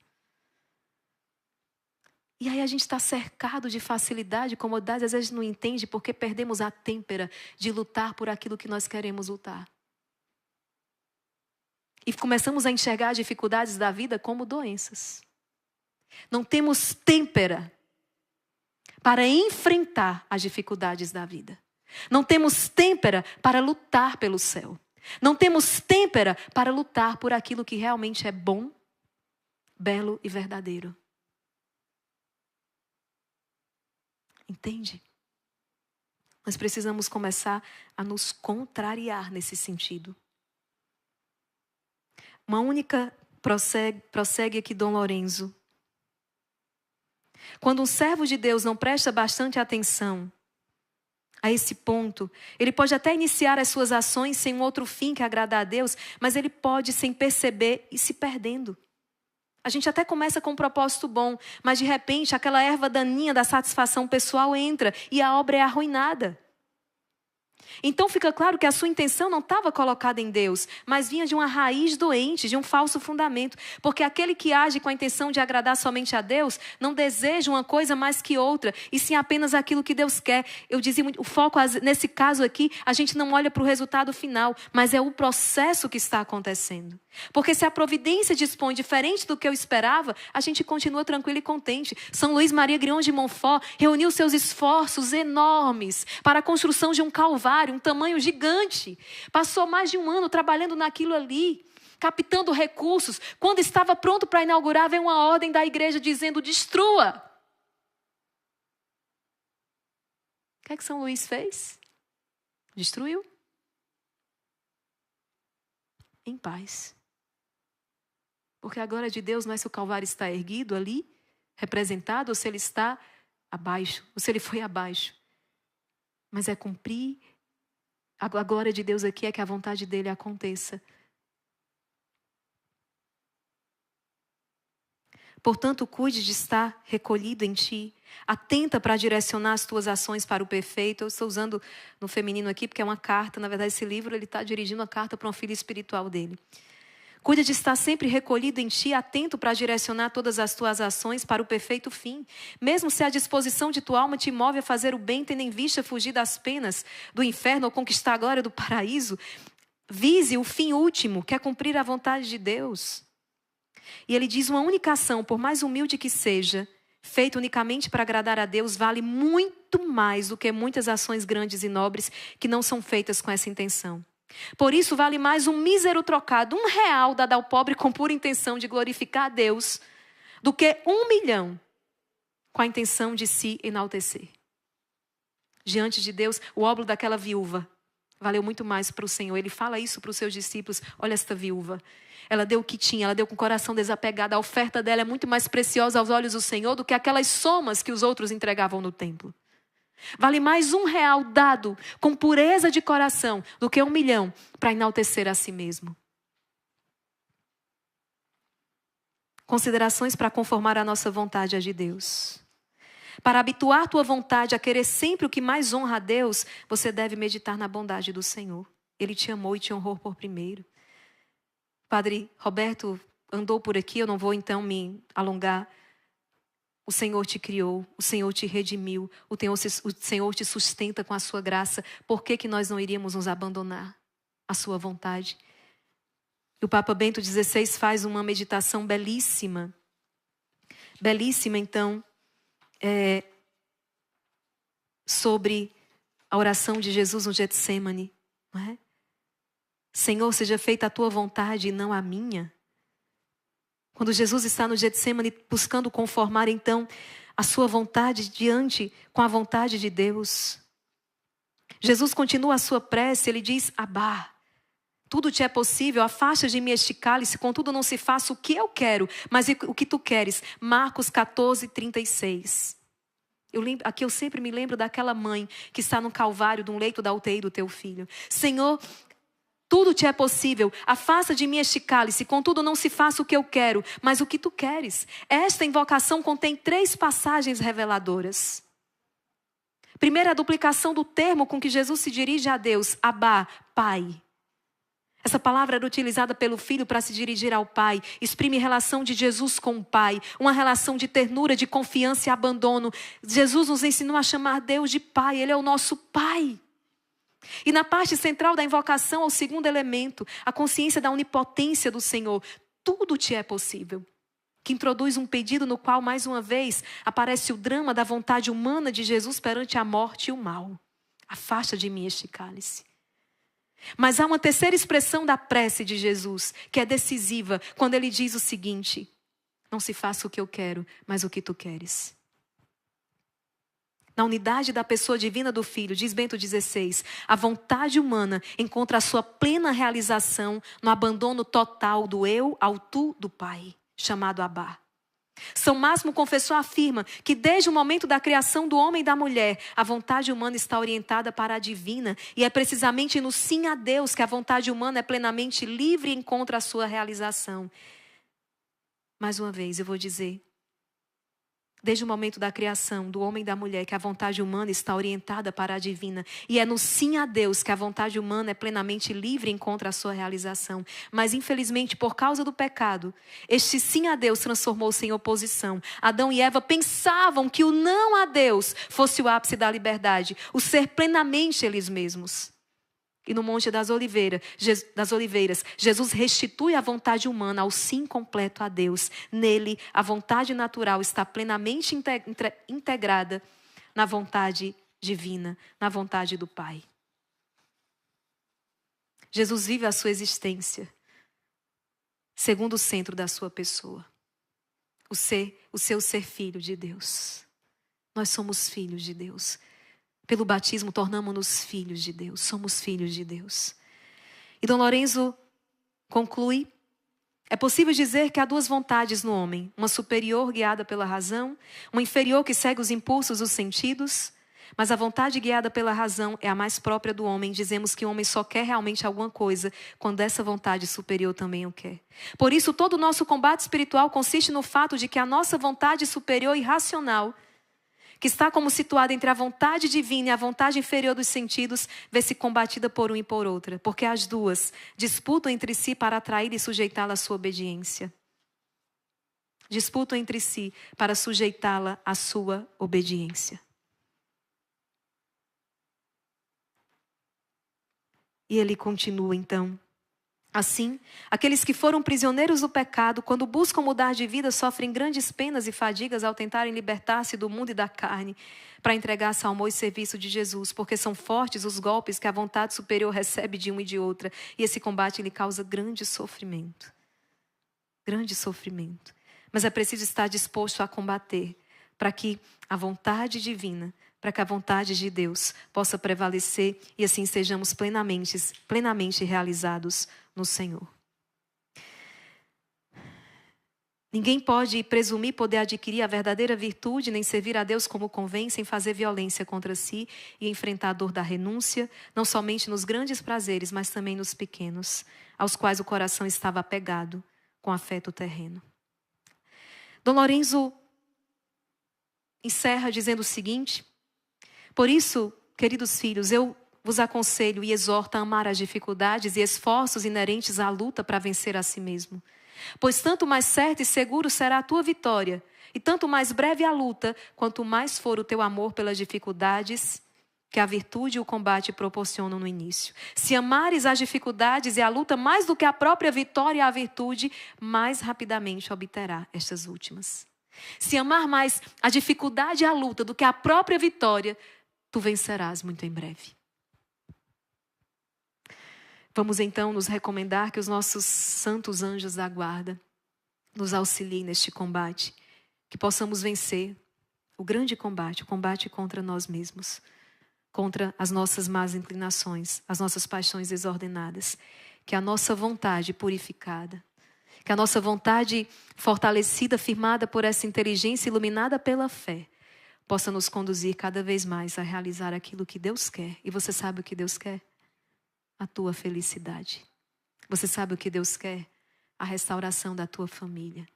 E aí a gente está cercado de facilidade, comodidade, às vezes não entende porque perdemos a têmpera de lutar por aquilo que nós queremos lutar. E começamos a enxergar as dificuldades da vida como doenças. Não temos têmpera para enfrentar as dificuldades da vida. Não temos têmpera para lutar pelo céu. Não temos têmpera para lutar por aquilo que realmente é bom, belo e verdadeiro. Entende? Nós precisamos começar a nos contrariar nesse sentido. Uma única prossegue aqui Dom Lorenzo. Quando um servo de Deus não presta bastante atenção a esse ponto, ele pode até iniciar as suas ações sem um outro fim que agradar a Deus, mas ele pode, sem perceber, ir se perdendo. A gente até começa com um propósito bom, mas de repente aquela erva daninha da satisfação pessoal entra e a obra é arruinada. Então fica claro que a sua intenção não estava colocada em Deus, mas vinha de uma raiz doente, de um falso fundamento. Porque aquele que age com a intenção de agradar somente a Deus, não deseja uma coisa mais que outra, e sim apenas aquilo que Deus quer. Eu dizia muito, o foco nesse caso aqui, a gente não olha para o resultado final, mas é o processo que está acontecendo. Porque se a providência dispõe diferente do que eu esperava, a gente continua tranquilo e contente. São Luís Maria Grignion de Montfort reuniu seus esforços enormes para a construção de um calvário, um tamanho gigante. Passou mais de um ano trabalhando naquilo ali, captando recursos. Quando estava pronto para inaugurar, veio uma ordem da igreja dizendo: destrua. O que é que São Luís fez? Destruiu. Em paz. Porque a glória de Deus não é se o Calvário está erguido ali, representado, ou se ele está abaixo, ou se ele foi abaixo. Mas é cumprir. A glória de Deus aqui é que a vontade dele aconteça. Portanto, cuide de estar recolhido em ti. Atenta para direcionar as tuas ações para o perfeito. Eu estou usando no feminino aqui porque é uma carta. Na verdade, esse livro ele está dirigindo uma carta para um filho espiritual dele. Cuida de estar sempre recolhido em ti, atento para direcionar todas as tuas ações para o perfeito fim. Mesmo se a disposição de tua alma te move a fazer o bem, tendo em vista fugir das penas do inferno ou conquistar a glória do paraíso, vise o fim último, que é cumprir a vontade de Deus. E ele diz: uma única ação, por mais humilde que seja, feita unicamente para agradar a Deus, vale muito mais do que muitas ações grandes e nobres que não são feitas com essa intenção. Por isso vale mais um mísero trocado, R$1 dado ao pobre com pura intenção de glorificar a Deus, do que 1.000.000 com a intenção de se enaltecer. Diante de Deus, o óbolo daquela viúva valeu muito mais para o Senhor. Ele fala isso para os seus discípulos: olha esta viúva, ela deu o que tinha, ela deu com o coração desapegado, a oferta dela é muito mais preciosa aos olhos do Senhor do que aquelas somas que os outros entregavam no templo. Vale mais R$1 dado com pureza de coração do que 1.000.000 para enaltecer a si mesmo. Considerações para conformar a nossa vontade à de Deus. Para habituar tua vontade a querer sempre o que mais honra a Deus, você deve meditar na bondade do Senhor. Ele te amou e te honrou por primeiro. Padre Roberto andou por aqui, eu não vou então me alongar. O Senhor te criou, o Senhor te redimiu, o Senhor te sustenta com a sua graça. Por que nós não iríamos nos abandonar à sua vontade? E o Papa Bento XVI faz uma meditação belíssima. Belíssima, então, sobre a oração de Jesus no Getsêmani. Não é? Senhor, seja feita a tua vontade e não a minha. Quando Jesus está no Getsêmani buscando conformar, então, a sua vontade com a vontade de Deus. Jesus continua a sua prece, ele diz: Abá, tudo te é possível, afasta de mim este cálice, contudo não se faça o que eu quero, mas o que tu queres. Marcos 14:36. Aqui eu sempre me lembro daquela mãe que está no Calvário, de um leito da UTI do teu filho. Senhor, Tudo te é possível. Afasta de mim este cálice, contudo não se faça o que eu quero, mas o que tu queres. Esta invocação contém 3 passagens reveladoras. Primeiro, a duplicação do termo com que Jesus se dirige a Deus, Abá, Pai. Essa palavra era utilizada pelo Filho para se dirigir ao Pai. Exprime relação de Jesus com o Pai. Uma relação de ternura, de confiança e abandono. Jesus nos ensinou a chamar Deus de Pai. Ele é o nosso Pai. E na parte central da invocação, ao segundo elemento, a consciência da onipotência do Senhor. Tudo te é possível. Que introduz um pedido no qual, mais uma vez, aparece o drama da vontade humana de Jesus perante a morte e o mal. Afasta de mim este cálice. Mas há uma terceira expressão da prece de Jesus, que é decisiva, quando ele diz o seguinte: não se faça o que eu quero, mas o que tu queres. Na unidade da pessoa divina do Filho, diz Bento XVI, a vontade humana encontra a sua plena realização no abandono total do eu ao tu do Pai, chamado Abá. São Máximo Confessor afirma que desde o momento da criação do homem e da mulher, a vontade humana está orientada para a divina, e é precisamente no sim a Deus que a vontade humana é plenamente livre e encontra a sua realização. Mais uma vez eu vou dizer, desde o momento da criação do homem e da mulher, que a vontade humana está orientada para a divina. E é no sim a Deus que a vontade humana é plenamente livre e encontra a sua realização. Mas, infelizmente, por causa do pecado, este sim a Deus transformou-se em oposição. Adão e Eva pensavam que o não a Deus fosse o ápice da liberdade, o ser plenamente eles mesmos. E no Monte das Oliveiras, Jesus restitui a vontade humana ao sim completo a Deus. Nele, a vontade natural está plenamente integrada na vontade divina, na vontade do Pai. Jesus vive a sua existência segundo o centro da sua pessoa. O seu ser filho de Deus. Nós somos filhos de Deus. Pelo batismo, tornamos-nos filhos de Deus. Somos filhos de Deus. E Dom Lorenzo conclui: é possível dizer que há 2 vontades no homem. Uma superior, guiada pela razão. Uma inferior, que segue os impulsos dos sentidos. Mas a vontade guiada pela razão é a mais própria do homem. Dizemos que o homem só quer realmente alguma coisa quando essa vontade superior também o quer. Por isso, todo o nosso combate espiritual consiste no fato de que a nossa vontade superior e racional, que está como situada entre a vontade divina e a vontade inferior dos sentidos, vê-se combatida por um e por outra, porque as duas disputam entre si para atrair e sujeitá-la à sua obediência. Disputam entre si para sujeitá-la à sua obediência. E ele continua então: assim, aqueles que foram prisioneiros do pecado, quando buscam mudar de vida, sofrem grandes penas e fadigas ao tentarem libertar-se do mundo e da carne, para entregar-se ao amor e serviço de Jesus, porque são fortes os golpes que a vontade superior recebe de uma e de outra, e esse combate lhe causa grande sofrimento. Grande sofrimento. Mas é preciso estar disposto a combater, para que a vontade divina, para que a vontade de Deus possa prevalecer e assim sejamos plenamente realizados no Senhor. Ninguém pode presumir poder adquirir a verdadeira virtude, nem servir a Deus como convém, sem fazer violência contra si e enfrentar a dor da renúncia, não somente nos grandes prazeres, mas também nos pequenos, aos quais o coração estava apegado com afeto terreno. Dom Lorenzo encerra dizendo o seguinte: por isso, queridos filhos, eu vos aconselho e exorto a amar as dificuldades e esforços inerentes à luta para vencer a si mesmo. Pois tanto mais certo e seguro será a tua vitória, e tanto mais breve a luta, quanto mais for o teu amor pelas dificuldades que a virtude e o combate proporcionam no início. Se amares as dificuldades e a luta mais do que a própria vitória e a virtude, mais rapidamente obterá estas últimas. Se amar mais a dificuldade e a luta do que a própria vitória, tu vencerás muito em breve. Vamos então nos recomendar que os nossos santos anjos da guarda nos auxiliem neste combate, que possamos vencer o grande combate, o combate contra nós mesmos, contra as nossas más inclinações, as nossas paixões desordenadas, que a nossa vontade purificada, que a nossa vontade fortalecida, firmada por essa inteligência iluminada pela fé, possa nos conduzir cada vez mais a realizar aquilo que Deus quer. E você sabe o que Deus quer? a tua felicidade. Você sabe o que Deus quer? A restauração da tua família.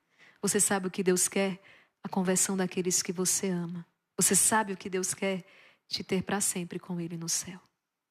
Você sabe o que Deus quer? A conversão daqueles que você ama. Você sabe o que Deus quer? Te ter para sempre com Ele no céu.